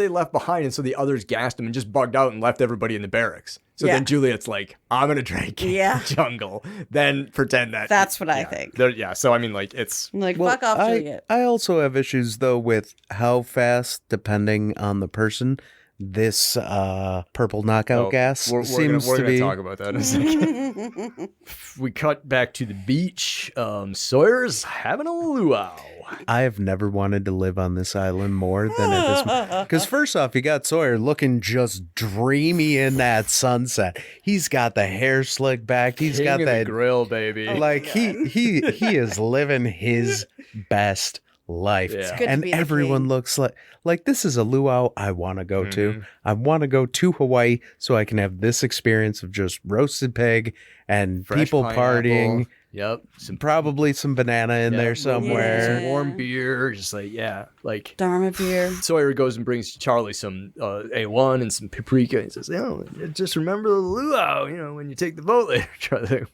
left behind, and so the others gassed them and just bugged out and left everybody in the barracks. So then Juliet's like, I'm going to drag Kate to the jungle, then pretend that. That's what I think. So I mean, like, it's... Like, fuck off, Juliet. I also have issues, though, with how fast, depending on the person, this purple knockout gas we're seems gonna to be. talk about that in a second. We cut back to the beach. Sawyer's having a luau. I have never wanted to live on this island more than at this moment. Because first off, you got Sawyer looking just dreamy in that sunset. He's got the hair slicked back. He's King got of that the grill, baby. like he is living his best life. It's good to And be the everyone king. looks like this is a luau I want to go to. I want to go to Hawaii so I can have this experience of just roasted pig and Fresh people pineapple. partying. Yep. Probably some banana in there Some somewhere. warm beer. Just like Dharma beer. Sawyer goes and brings Charlie some A1 and some paprika. And says, just remember the luau, when you take the vote later. Charlie,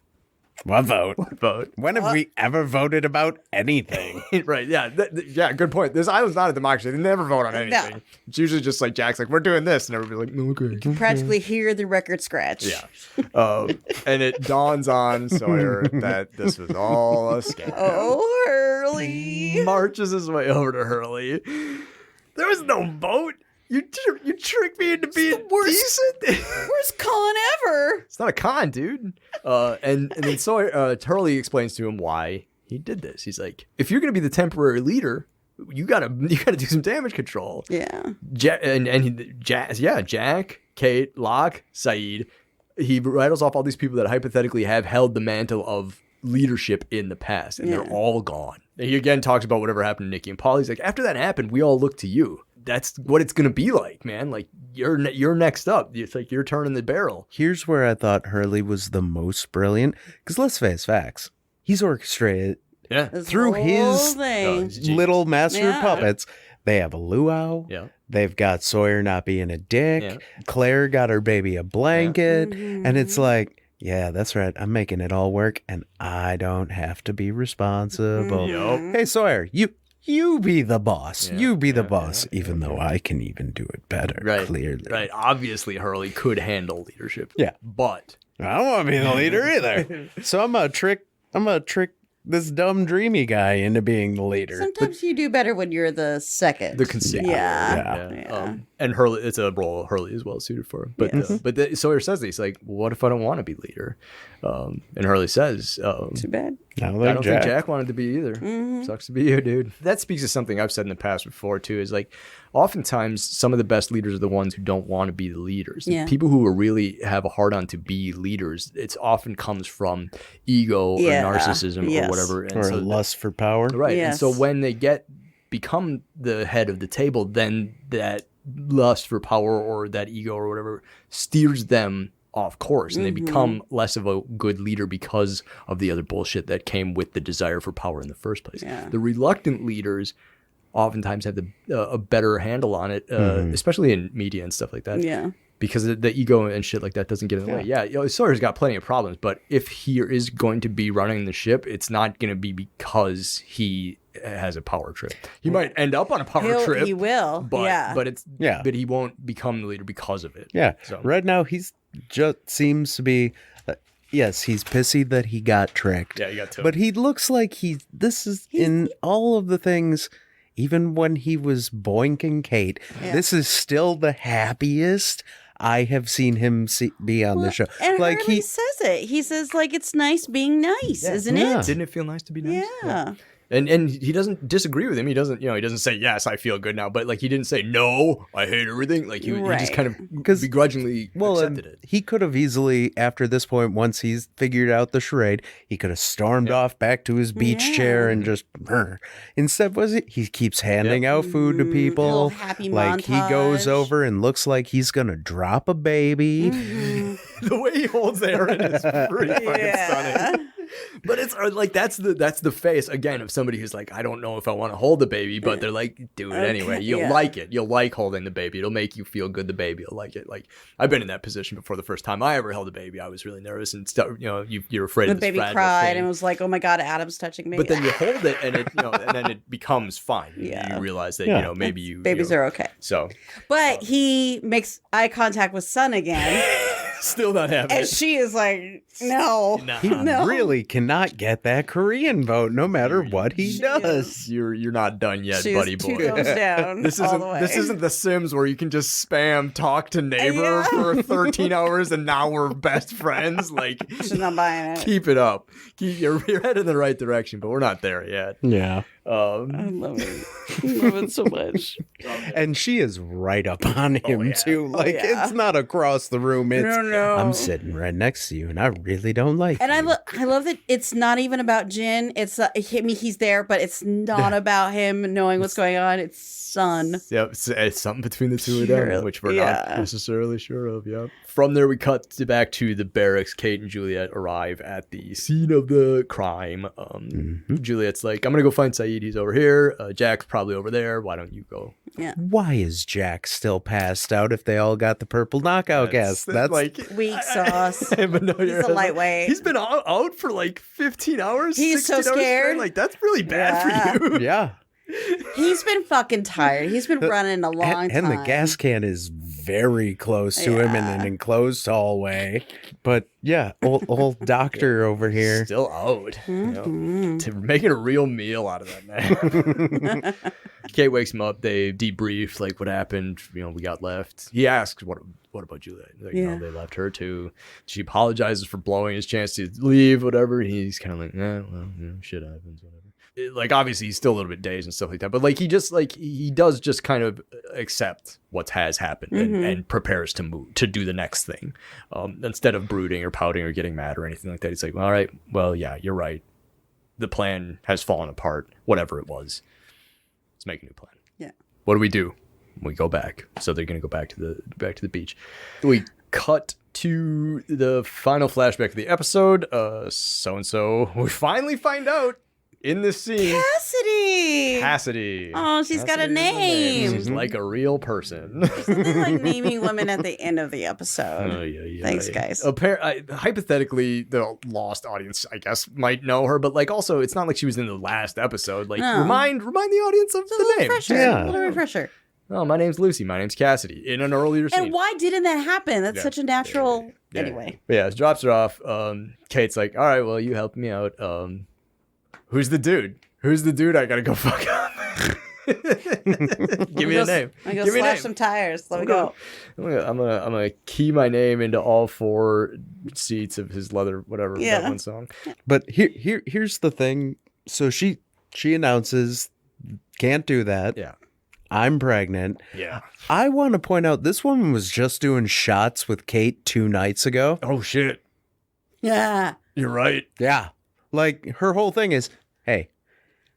What vote? vote. When have we ever voted about anything? Right, yeah. Good point. This island's not a democracy. They never vote on anything. No. It's usually just like Jack's like, we're doing this. And everybody's like, okay. Practically hear the record scratch. Yeah. And it dawns on Sawyer that this was all a scam. Oh, Hurley. Marches his way over to Hurley. There was no vote. You tricked me into being decent. Worst con ever. It's not a con, dude. And then Sawyer, Hurley explains to him why he did this. He's like, if you're gonna be the temporary leader, you gotta do some damage control. Yeah. Jack, Kate, Locke, Saeed. He rattles off all these people that hypothetically have held the mantle of leadership in the past, and they're all gone. And he again talks about whatever happened to Nikki and Paul. He's like, after that happened, we all look to you. That's what it's gonna be like, man. Like you're next up. It's like you're turning the barrel. Here's where I thought Hurley was the most brilliant. Because let's face facts, he's orchestrated Yeah. This through whole his thing. little master of Yeah. puppets. They have a luau. Yeah. They've got Sawyer not being a dick. Yeah. Claire got her baby a blanket. Mm-hmm. And it's like, yeah, that's right. I'm making it all work and I don't have to be responsible. Mm-hmm. Yup. Hey, Sawyer, you be the boss. Yeah, You be the boss, even though I can even do it better, Right. clearly. Right. Obviously, Hurley could handle leadership. Yeah. But I don't want to be the leader either. So I'm gonna trick this dumb dreamy guy into being the leader. Sometimes you do better when you're the second. the consigliere. Yeah. Yeah. And Hurley, it's a role Hurley is well suited for. But Sawyer says this, like, well, what if I don't want to be leader? And Hurley says, Too bad. I I don't think Jack wanted to be either. Sucks to be you, dude. That speaks to something I've said in the past before too. Is like, oftentimes some of the best leaders are the ones who don't want to be the leaders. Yeah. People who really have a hard on to be leaders, it often comes from ego Yeah. or narcissism Yes. or whatever. And Or so a lust for power. right. Yes. And so when they become the head of the table, then that lust for power or that ego or whatever steers them off course, and they become less of a good leader because of the other bullshit that came with the desire for power in the first place. Yeah. The reluctant leaders oftentimes have a better handle on it, especially in media and stuff like that. Yeah. Because the ego and shit like that doesn't get in the way. Yeah, Sawyer's got plenty of problems, but if he is going to be running the ship, it's not going to be because he has a power trip. He might end up on a power trip. He will. But yeah. but he won't become the leader because of it. Yeah. So- Right now, he's just seems to be. Yes, he's pissy that he got tricked. Yeah, you got to. But he looks like this is in all of the things. Even when he was boinking Kate, this is still the happiest I have seen him be on the show. And like Hurley says it. He says, like, it's nice being nice, isn't it? Didn't it feel nice to be nice? Yeah. And he doesn't disagree with him. He doesn't say, yes, I feel good now. But like, he didn't say, no, I hate everything. Like he just kind of begrudgingly accepted it. He could have easily, after this point, once he's figured out the charade, he could have stormed off back to his beach chair and just. Instead, he keeps handing out food to people. Little happy like he goes montage. over and looks like he's gonna drop a baby. The way he holds Aaron is pretty fucking stunning. But it's like that's the face again of somebody who's like, I don't know if I want to hold the baby, but they're like, do it anyway. You'll like it. You'll like holding the baby. It'll make you feel good. The baby will like it. Like I've been in that position before. The first time I ever held a baby, I was really nervous and stuff. You know, you're afraid The of this baby fragile cried thing. and was like, oh my God, Adam's touching me. But then you hold it and it, and then it becomes fine. Yeah. You realize that maybe you babies are okay. So But he makes eye contact with Son again. Still not having And it. she is like, no. He No. really cannot get that Korean vote no matter what he She does. You're not done yet, She's buddy two boy. thumbs down. This all isn't the way. this isn't The Sims where you can just spam talk to neighbor Yeah. for 13 hours and now we're best friends. Like, She's not buying it. keep it up. You're headed in the right direction, but we're not there yet. Yeah. I love it. I love it so much. And she is right up on him, yeah. too. Like, yeah. it's not across the room. It's, No. I'm sitting right next to you, and I really don't like And you. I love that it's not even about Jin. It's he's there, but it's not about him knowing what's going on. It's Sun. Yep, it's something between the two of them, Sure, which we're yeah. not necessarily sure of. Yep. From there, we cut back to the barracks. Kate and Juliet arrive at the scene of the crime. Juliet's like, "I'm gonna go find Saeed. He's over here. Jack's probably over there. Why don't you go?" Why is Jack still passed out if they all got the purple knockout gas? That's like Weak sauce. but no, He's a lightweight. He's been out for like 15 hours. He's so 16 hours straight. scared. Like, that's really bad for you. yeah. He's been fucking tired. He's been running a long time. And the gas can is very close to him in an enclosed hallway. But yeah, old doctor over here. Still out. You know, to making a real meal out of that man. Kate wakes him up. They debrief like what happened. You know, we got left. He asks, "What about Juliet?" Like, you know, they left her too. She apologizes for blowing his chance to leave. Whatever. He's kind of like, well, you know, shit happens. Whatever. Like, obviously he's still a little bit dazed and stuff like that, but like he does just kind of accept what has happened and prepares to move to do the next thing, instead of brooding or pouting or getting mad or anything like that. He's like, all right, well, yeah, you're right, the plan has fallen apart, whatever it was, let's make a new plan. What do? We go back. So they're gonna go back to the beach. We cut to the final flashback of the episode. So and so we finally find out in this scene, Cassidy. Oh, she's got a Cassidy is the name. She's like a real person. Something like naming women at the end of the episode. Thanks, guys. Hypothetically, the lost audience, I guess, might know her, but like also, it's not like she was in the last episode. Like, No. remind the audience of the name. Refresher. Yeah. A little refresher. Oh, my name's Lucy. My name's Cassidy. In an earlier scene. And why didn't that happen? That's such a natural. Yeah. Anyway. But yeah, it drops her off. Kate's like, all right, well, you helped me out. Who's the dude? I gotta go fuck up. Give me a name. I go Give me a slash name. some tires. Let me go. I'm gonna key my name into all 4 seats of his leather, whatever that one song. But here's the thing. So she announces, can't do that. Yeah. I'm pregnant. Yeah. I want to point out this woman was just doing shots with Kate 2 nights ago. Oh shit. Yeah. You're right. Yeah. Like, her whole thing is, hey,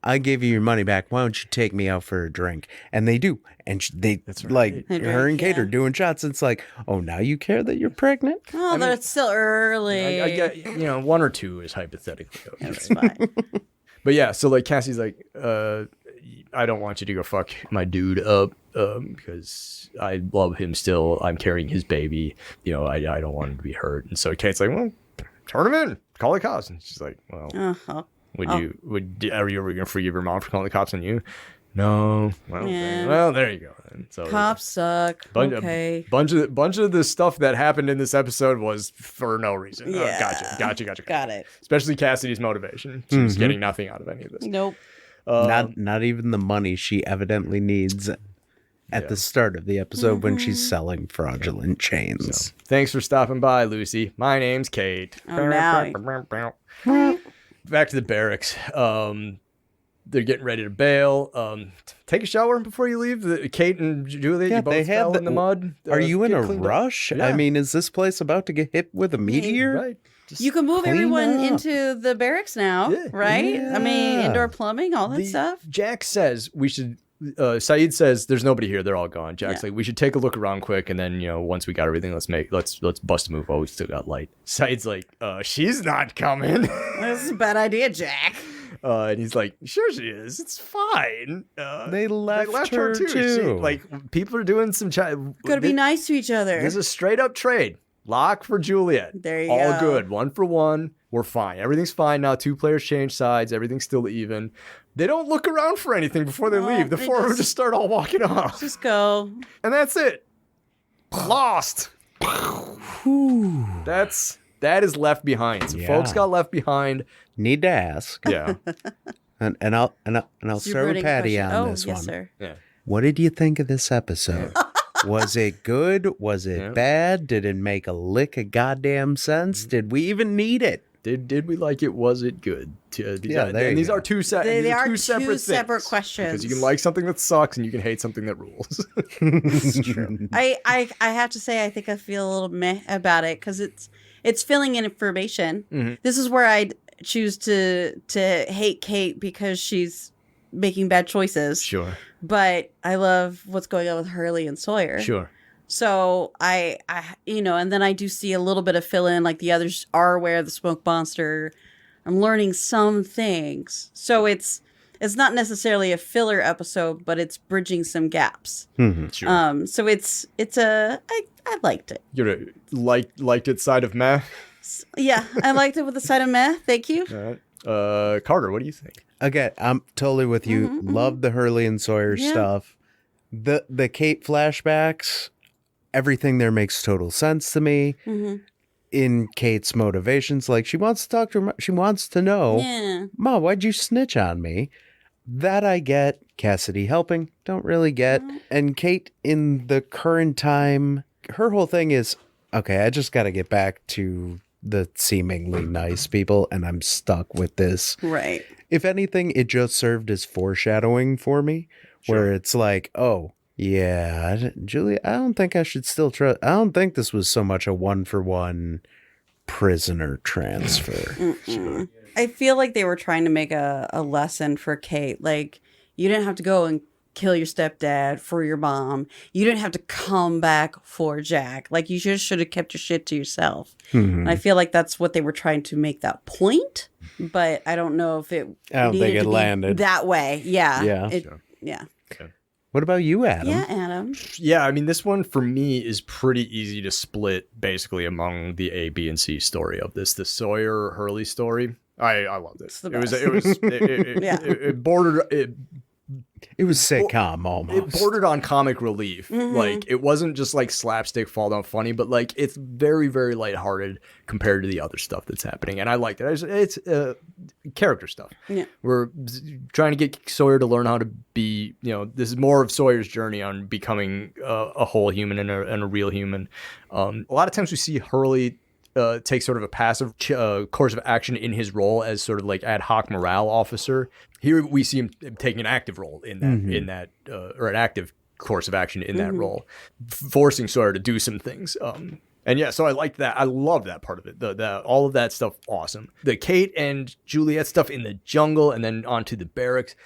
I gave you your money back. Why don't you take me out for a drink? And they do. And That's right. like, They her and drink, Kate are doing shots. It's like, oh, now you care that you're pregnant? Oh, that's still early. I get, 1 or 2 is hypothetically okay. That's fine. But yeah, so like Cassie's like, I don't want you to go fuck my dude up because I love him still. I'm carrying his baby. You know, I don't want him to be hurt. And so Kate's like, well, turn him in. Call the cops. And she's like, well, are you ever gonna forgive your mom for calling the cops on you? No. Well, there you go. And so Cops suck. Okay. Bunch of the stuff that happened in this episode was for no reason. Yeah. Gotcha. Got it. Especially Cassidy's motivation. She was getting nothing out of any of this. Nope. Not even the money she evidently needs at the start of the episode when she's selling fraudulent chains. Thanks for stopping by, Lucy. My name's Kate. Oh, now. Back to the barracks. They're getting ready to bail. Take a shower before you leave. Kate and Juliet, you both fell in the mud. Are you in get a cleaned up. rush? Yeah. I mean, is this place about to get hit with a meteor? Right. Just You can move clean everyone up. into the barracks now, Yeah. right? I mean, Yeah. indoor plumbing, all that stuff. Jack says we should. Saeed says there's nobody here. They're all gone. Jack's like, we should take a look around quick, and then once we got everything, let's bust a move. Oh, we still got light. Saeed's like, she's not coming. This is a bad idea, Jack. And he's like, sure she is. It's fine. They left her too. People are doing some. Gotta be nice to each other. This is a straight up trade. Lock for Juliet. There you All go. good. 1 for 1. We're fine. Everything's fine now. 2 players change sides. Everything's still even. They don't look around for anything before they leave. The they 4 of them just start all walking off. Just go. And that's it. Lost. That is left behind. Some folks got left behind. Need to ask. Yeah. And I'll You're start with burning Patty question. on Oh, this yes, one. sir. Yeah. What did you think of this episode? Was it good? Was it bad? Did it make a lick of goddamn sense? Did we even need it? Did we like it? Was it good? These are two They are two separate separate things. questions. Because you can like something that sucks and you can hate something that rules. It's true. I have to say, I think I feel a little meh about it because it's filling in information. Mm-hmm. This is where I'd choose to hate Kate because she's making bad choices. Sure. But I love what's going on with Hurley and Sawyer. Sure. So I and then I do see a little bit of fill in, like the others are aware of the smoke monster. I'm learning some things. So it's not necessarily a filler episode, but it's bridging some gaps. Mm-hmm. Sure. So I liked it. You liked it side of meh? Yeah, I liked it with the side of meh. Thank you. All right. Carter, what do you think? Again, I'm totally with you. Love the Hurley and Sawyer stuff. The Kate flashbacks, everything there makes total sense to me. In Kate's motivations, like she wants to talk to her, she wants to know, Yeah. Ma, why'd you snitch on me? That I get. Cassidy helping, don't really get. And Kate in the current time, her whole thing is, okay, I just got to get back to the seemingly nice people, and I'm stuck with this. Right. If anything, it just served as foreshadowing for me, where it's like, oh, yeah, Julia, I don't think I should still trust. I don't think this was so much a 1-for-1 prisoner transfer. I feel like they were trying to make a lesson for Kate. Like, you didn't have to go and kill your stepdad for your mom. You didn't have to come back for Jack. Like, you just should have kept your shit to yourself. And I feel like that's what they were trying to make that point. But I don't know if it I don't think needed it to be landed that way. Yeah. Yeah. Yeah. What about you, Adam? Yeah, Adam. Yeah, I mean, this one for me is pretty easy to split basically among the A, B, and C story of this. The Sawyer Hurley story. I loved it. the It bordered It was sitcom almost. it bordered on comic relief. Like, it wasn't just like slapstick fall down funny, but like it's very, very lighthearted compared to the other stuff that's happening. And I liked it. It's character stuff. Yeah. We're trying to get Sawyer to learn how to be, this is more of Sawyer's journey on becoming a whole human and a real human. A lot of times we see Hurley take sort of a passive course of action in his role as sort of like ad hoc morale officer. Here we see him taking an active role in that, or an active course of action in that role, forcing Sawyer to do some things. And yeah, so I liked that. I love that part of it. All of that stuff, awesome. The Kate and Juliet stuff in the jungle and then onto the barracks.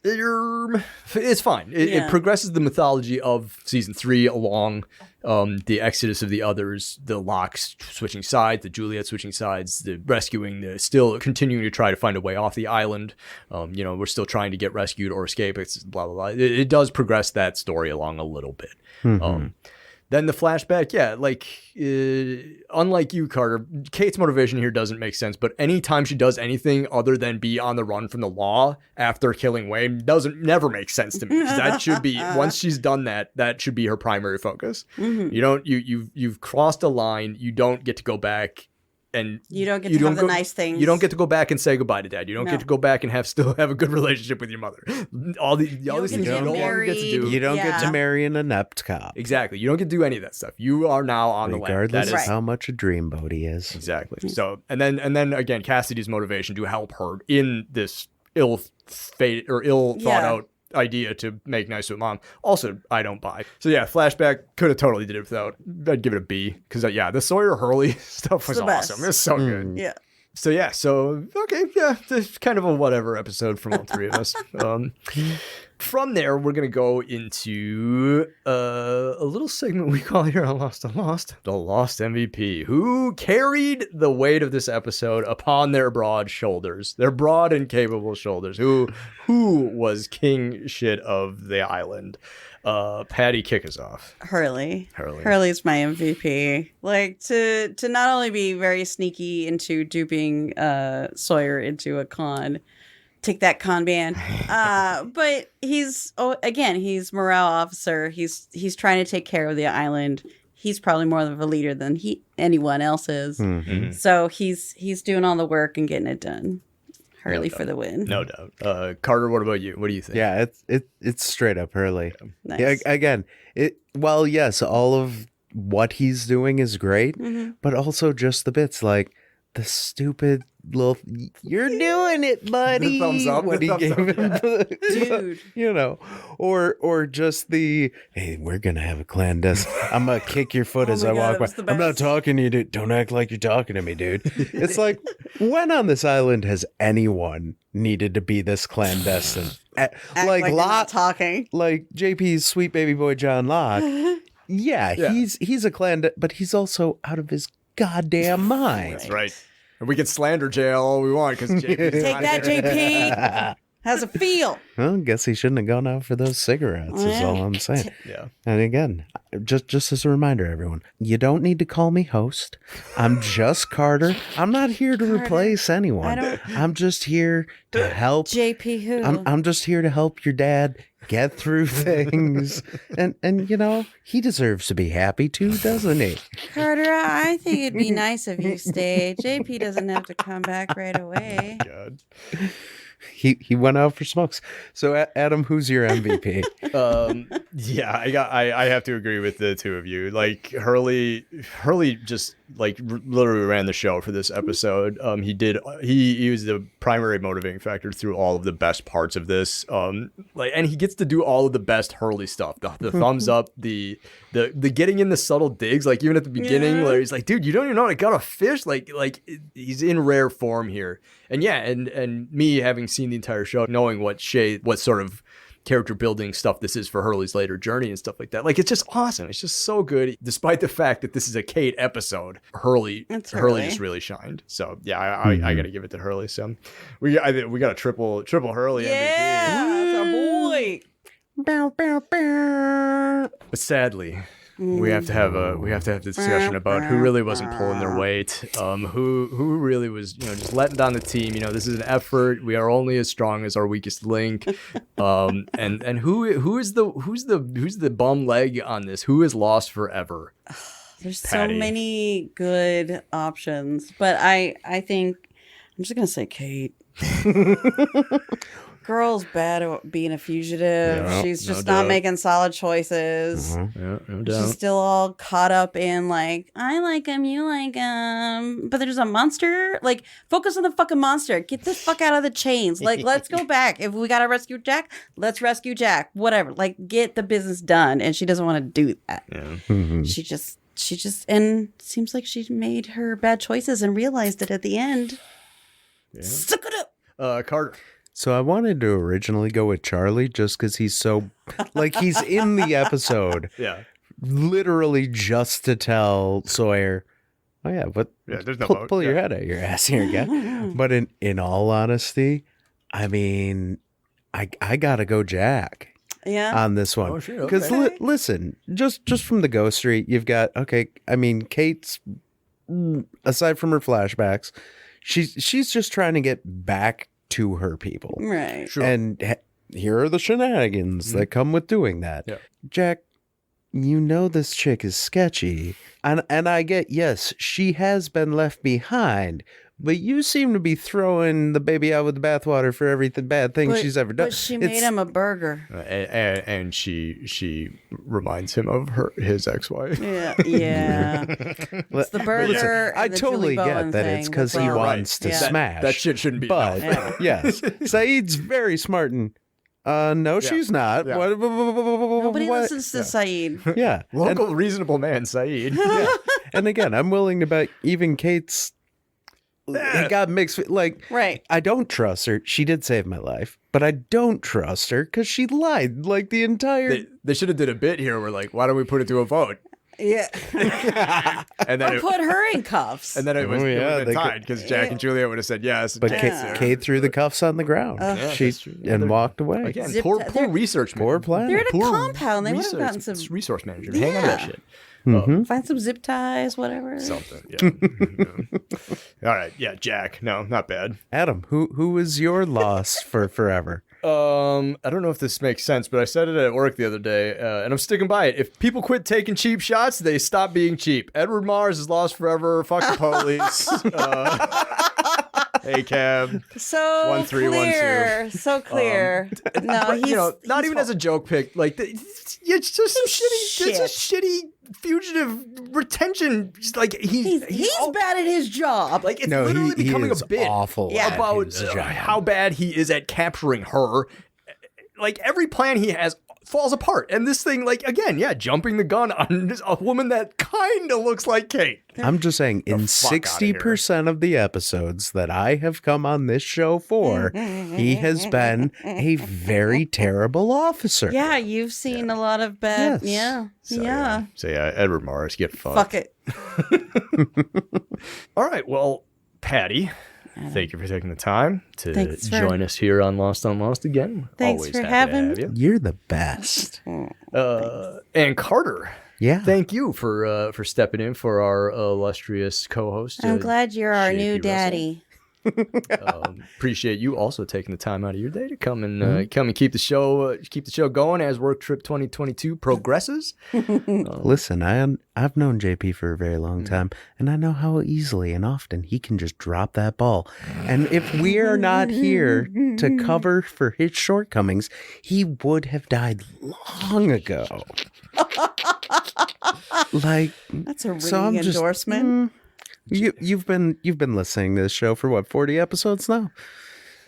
It's fine. It progresses the mythology of season 3 along the exodus of the others, the Locke's switching sides, the Juliet switching sides, the rescuing, the still continuing to try to find a way off the island. We're still trying to get rescued or escape. It's blah, blah, blah. It does progress that story along a little bit. Then the flashback, unlike you, Carter, Kate's motivation here doesn't make sense, but anytime she does anything other than be on the run from the law after killing Wayne never makes sense to me. 'Cause that should be, once she's done that should be her primary focus. You've crossed a line, you don't get to go back and You don't get to have the nice things. You don't get to go back and say goodbye to Dad. You don't get to go back and still have a good relationship with your mother. All these things you no longer get to do. You don't get to marry an inept cop. Exactly. You don't get to do any of that stuff. You are now on the land. Regardless of how much a dreamboat he is. Exactly. So, and then again, Cassidy's motivation to help her in this ill thought out idea to make nice with Mom. Also, I don't buy. So yeah, flashback could have totally did it without. I'd give it a B because the Sawyer Hurley stuff was awesome. It's so good. Yeah. So yeah, okay, this is kind of a whatever episode from all three of us. From there, we're gonna go into a little segment we call here on Lost, the Lost MVP, who carried the weight of this episode upon their broad shoulders, their broad and capable shoulders. Who was king shit of the island? Patty, kick us off. Hurley. Hurley's my MVP. Like to not only be very sneaky into duping Sawyer into a con, take that con ban. But he's morale officer. He's trying to take care of the island. he's probably more of a leader than anyone else is. Mhm. So he's doing all the work and getting it done. Hurley for the win. No doubt. Carter, what about you? What do you think? Yeah, it's straight up Hurley. Nice. Yeah, again, well, yes, all of what he's doing is great, but also just the bits like the stupid little "You're doing it, buddy." The thumbs up, when the he thumbs gave up, him the, Dude. you know, or just the "Hey, we're gonna have a clandestine. I'm gonna kick your foot Oh as my I God, walk that was by. the I'm not best. talking to you, dude. Don't act like you're talking to me, dude." It's like, when on this island has anyone needed to be this clandestine? Act Like they're not Locke, talking. like JP's sweet baby boy John Locke. Yeah, he's a but he's also out of his goddamn mind. That's right. And we can slander JL all we want because Take that, JP. How's it feel? Well, guess he shouldn't have gone out for those cigarettes. Is all I'm saying. Yeah. And again, just as a reminder, everyone, you don't need to call me host. I'm just Carter. I'm not here to replace anyone. I'm just here to help. JP who? I'm just here to help your dad get through things. And you know, he deserves to be happy too, doesn't he? Carter, I think it'd be nice if you stayed. JP doesn't have to come back right away. God. He went out for smokes. So Adam, who's your MVP? Yeah, I have to agree with the two of you. Like Hurley just like literally ran the show for this episode. He was the primary motivating factor through all of the best parts of this. And he gets to do all of the best Hurley stuff. The thumbs up, the getting in the subtle digs, like even at the beginning where he's like, dude, you don't even know I got a fish. Like he's in rare form here. And yeah, and me having seen the entire show, knowing what sort of character building stuff this is for Hurley's later journey and stuff like that. Like, it's just awesome. It's just so good. Despite the fact that this is a Kate episode, Hurley just really shined. So yeah, I got to give it to Hurley. So we got a triple Hurley MVP. Yeah, that's a boy. Bow, bow, bow. But sadly, we have to have the discussion about who really wasn't pulling their weight, who really was, just letting down the team. This is an effort. We are only as strong as our weakest link. And who's the bum leg on this? Who is lost forever? There's Patty. so many good options, but I think I'm just gonna say Kate. Girl's bad at being a fugitive. Yeah, She's just no not doubt. making solid choices. Yeah, no doubt. She's still all caught up in like, I like him, you like him, but there's a monster. Like, focus on the fucking monster. Get this fuck out of the chains. Like, let's go back. If we gotta rescue Jack, let's rescue Jack. Whatever. Like, get the business done. And she doesn't want to do that. Yeah. She just, and seems like she made her bad choices and realized it at the end. Yeah. Suck it up. Carter. So I wanted to originally go with Charlie just because he's so, like, he's in the episode, Yeah. literally just to tell Sawyer, oh yeah, but There's no pull your head out your ass here again. But in all honesty, I mean, I gotta go Jack Yeah. on this one. Oh, sure, Because okay. listen, just from the Ghost Street, you've got, I mean, Kate's, aside from her flashbacks, she's just trying to get back to her people. Right. Sure. And here are the shenanigans that come with doing that. Yeah. Jack, this chick is sketchy. And I get, yes, she has been left behind, but you seem to be throwing the baby out with the bathwater for every bad thing she's ever done. But she made him a burger. And she reminds him of his ex-wife. Yeah. Yeah. It's the burger. Listen, I and the totally Julie get Bowen that thing. it's because That's he all. wants to Yeah. smash. That shit shouldn't be. But no. yes, Saeed's very smart and no, she's not. Yeah. Nobody What? listens to Saeed. Yeah. Local reasonable man, Saeed. Yeah. And again, I'm willing to bet even Kate's it got mixed. Like, Right. I don't trust her. She did save my life, but I don't trust her because she lied like the entire. They should have did a bit here where like, why don't we put it to a vote? Yeah. And then Or put her in cuffs. and then it was, Oh, yeah, it would they have could- tied because Jack and Juliet would have said yes. But Jack's Yeah. there. Kate threw the cuffs on the ground. Yeah, She that's true. Yeah, and they're- walked away. Again, Zip poor tie- research man. Poor planet. They're in a Poor compound. They would have gotten some. resource manager. Hang on to that Yeah. shit. Find some zip ties, whatever. Something. Yeah. All right. Yeah. Jack. No, not bad. Adam, who was your loss for forever? I don't know if this makes sense, but I said it at work the other day, and I'm sticking by it. If people quit taking cheap shots, they stop being cheap. Edward Mars is lost forever. Fuck the police. Hey, cab. So 1312. So clear. No, But, he's not even as a joke pick. Like, it's just some shitty. It's a shitty fugitive retention. Just like he's bad at his job. Like, it's literally becoming is a bit awful about how bad he is at capturing her. Like, every plan he has falls apart. And this thing, like, again, jumping the gun on a woman that kind of looks like Kate. I'm just saying, in 60% of the episodes that I have come on this show for, he has been a very terrible officer. Yeah, you've seen a lot of bad. Yes. Yeah. So Edward Morris, get fucked. Fuck it. All right, well, Patty, thank you for taking the time to join us here on Lost again. Thanks Always for happy having to have You're the best. you. And Carter. Yeah. Thank you for stepping in for our illustrious co-host. I'm glad you're our JP new Russell. daddy. Appreciate you also taking the time out of your day to come and keep the show going as Work Trip 2022 progresses. Listen, I've known JP for a very long time, and I know how easily and often he can just drop that ball. And if we are not here to cover for his shortcomings, he would have died long ago. Like, That's a ringing so I'm just, endorsement. You've been listening to this show for what, 40 episodes now?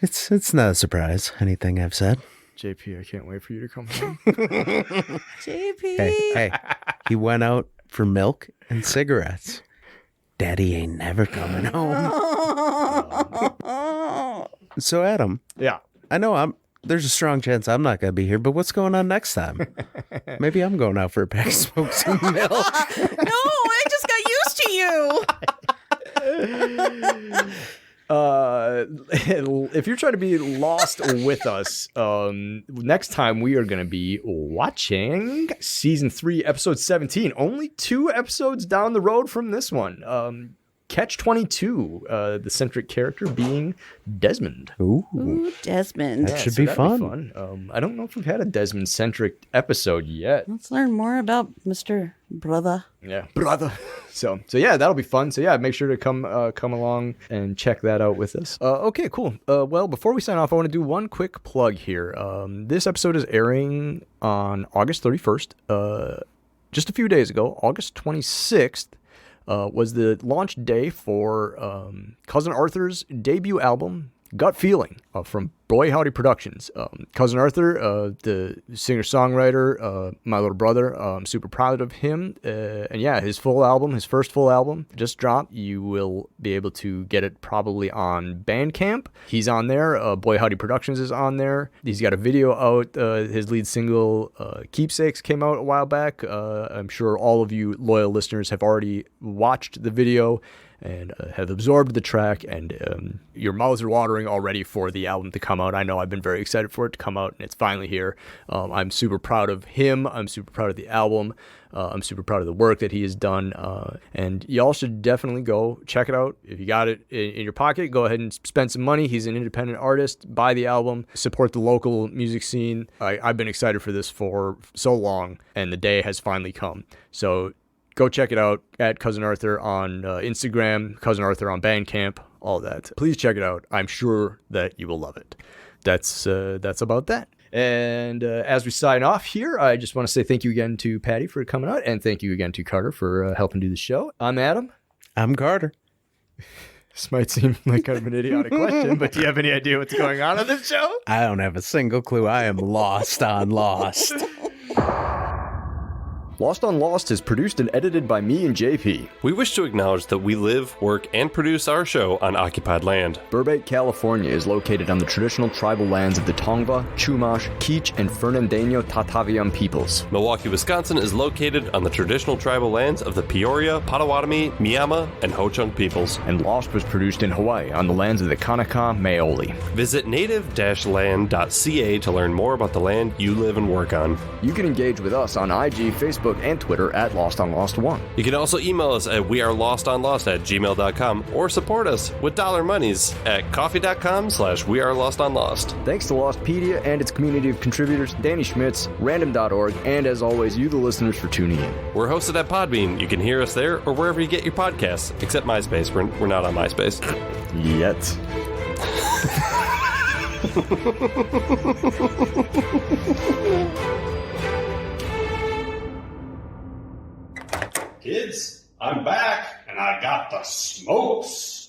It's not a surprise, anything I've said. JP, I can't wait for you to come home. JP. Hey, he went out for milk and cigarettes. Daddy ain't never coming home. So Adam, Yeah. I know there's a strong chance I'm not gonna be here, but what's going on next time? Maybe I'm going out for a pack of smokes and milk. No, I just got used to you. If you're trying to be lost with us, next time we are going to be watching season 3, episode 17. Only 2 episodes down the road from this one. Catch 22, the centric character being Desmond. Ooh. Desmond. That should be that'd fun. I don't know if we've had a Desmond-centric episode yet. Let's learn more about Mr. Brother. Yeah, brother. So yeah, that'll be fun. So yeah, make sure to come along and check that out with us. Okay, cool. Well, before we sign off, I want to do one quick plug here. This episode is airing on August 31st. Just a few days ago, August 26th. Was the launch day for Cousin Arthur's debut album, Gut Feeling, from Boy Howdy Productions. Cousin Arthur, the singer-songwriter, my little brother, I'm super proud of him. And yeah, his first full album just dropped. You will be able to get it probably on Bandcamp. He's on there. Boy Howdy Productions is on there. He's got a video out. His lead single, Keepsakes, came out a while back. I'm sure all of you loyal listeners have already watched the video and have absorbed the track, and your mouths are watering already for the album to come out. I know I've been very excited for it to come out, and it's finally here. I'm super proud of him. I'm super proud of the album. I'm super proud of the work that he has done, and y'all should definitely go check it out. If you got it in your pocket, go ahead and spend some money. He's an independent artist. Buy the album. Support the local music scene. I've been excited for this for so long, and the day has finally come. So go check it out at Cousin Arthur on Instagram, Cousin Arthur on Bandcamp, all that. Please check it out. I'm sure that you will love it. That's about that. And as we sign off here, I just want to say thank you again to Patty for coming out, and thank you again to Carter for helping do the show. I'm Adam. I'm Carter. This might seem like kind of an idiotic question, but do you have any idea what's going on this show? I don't have a single clue. I am lost on Lost. Lost on Lost is produced and edited by me and JP. We wish to acknowledge that we live, work, and produce our show on occupied land. Burbank, California is located on the traditional tribal lands of the Tongva, Chumash, Kizh, and Fernandino Tataviam peoples. Milwaukee, Wisconsin is located on the traditional tribal lands of the Peoria, Potawatomi, Miama, and Ho-Chunk peoples. And Lost was produced in Hawaii on the lands of the Kanaka Maoli. Visit native-land.ca to learn more about the land you live and work on. You can engage with us on IG, Facebook, Facebook and Twitter at LostOnLost1. You can also email us at wearelostonlost@gmail.com or support us with dollar monies at coffee.com/wearelostonlost. Thanks to Lostpedia and its community of contributors, Danny Schmitz, Random.org, and as always, you the listeners for tuning in. We're hosted at Podbean. You can hear us there or wherever you get your podcasts, except MySpace. We're not on MySpace. Yet. Kids, I'm back, and I got the smokes.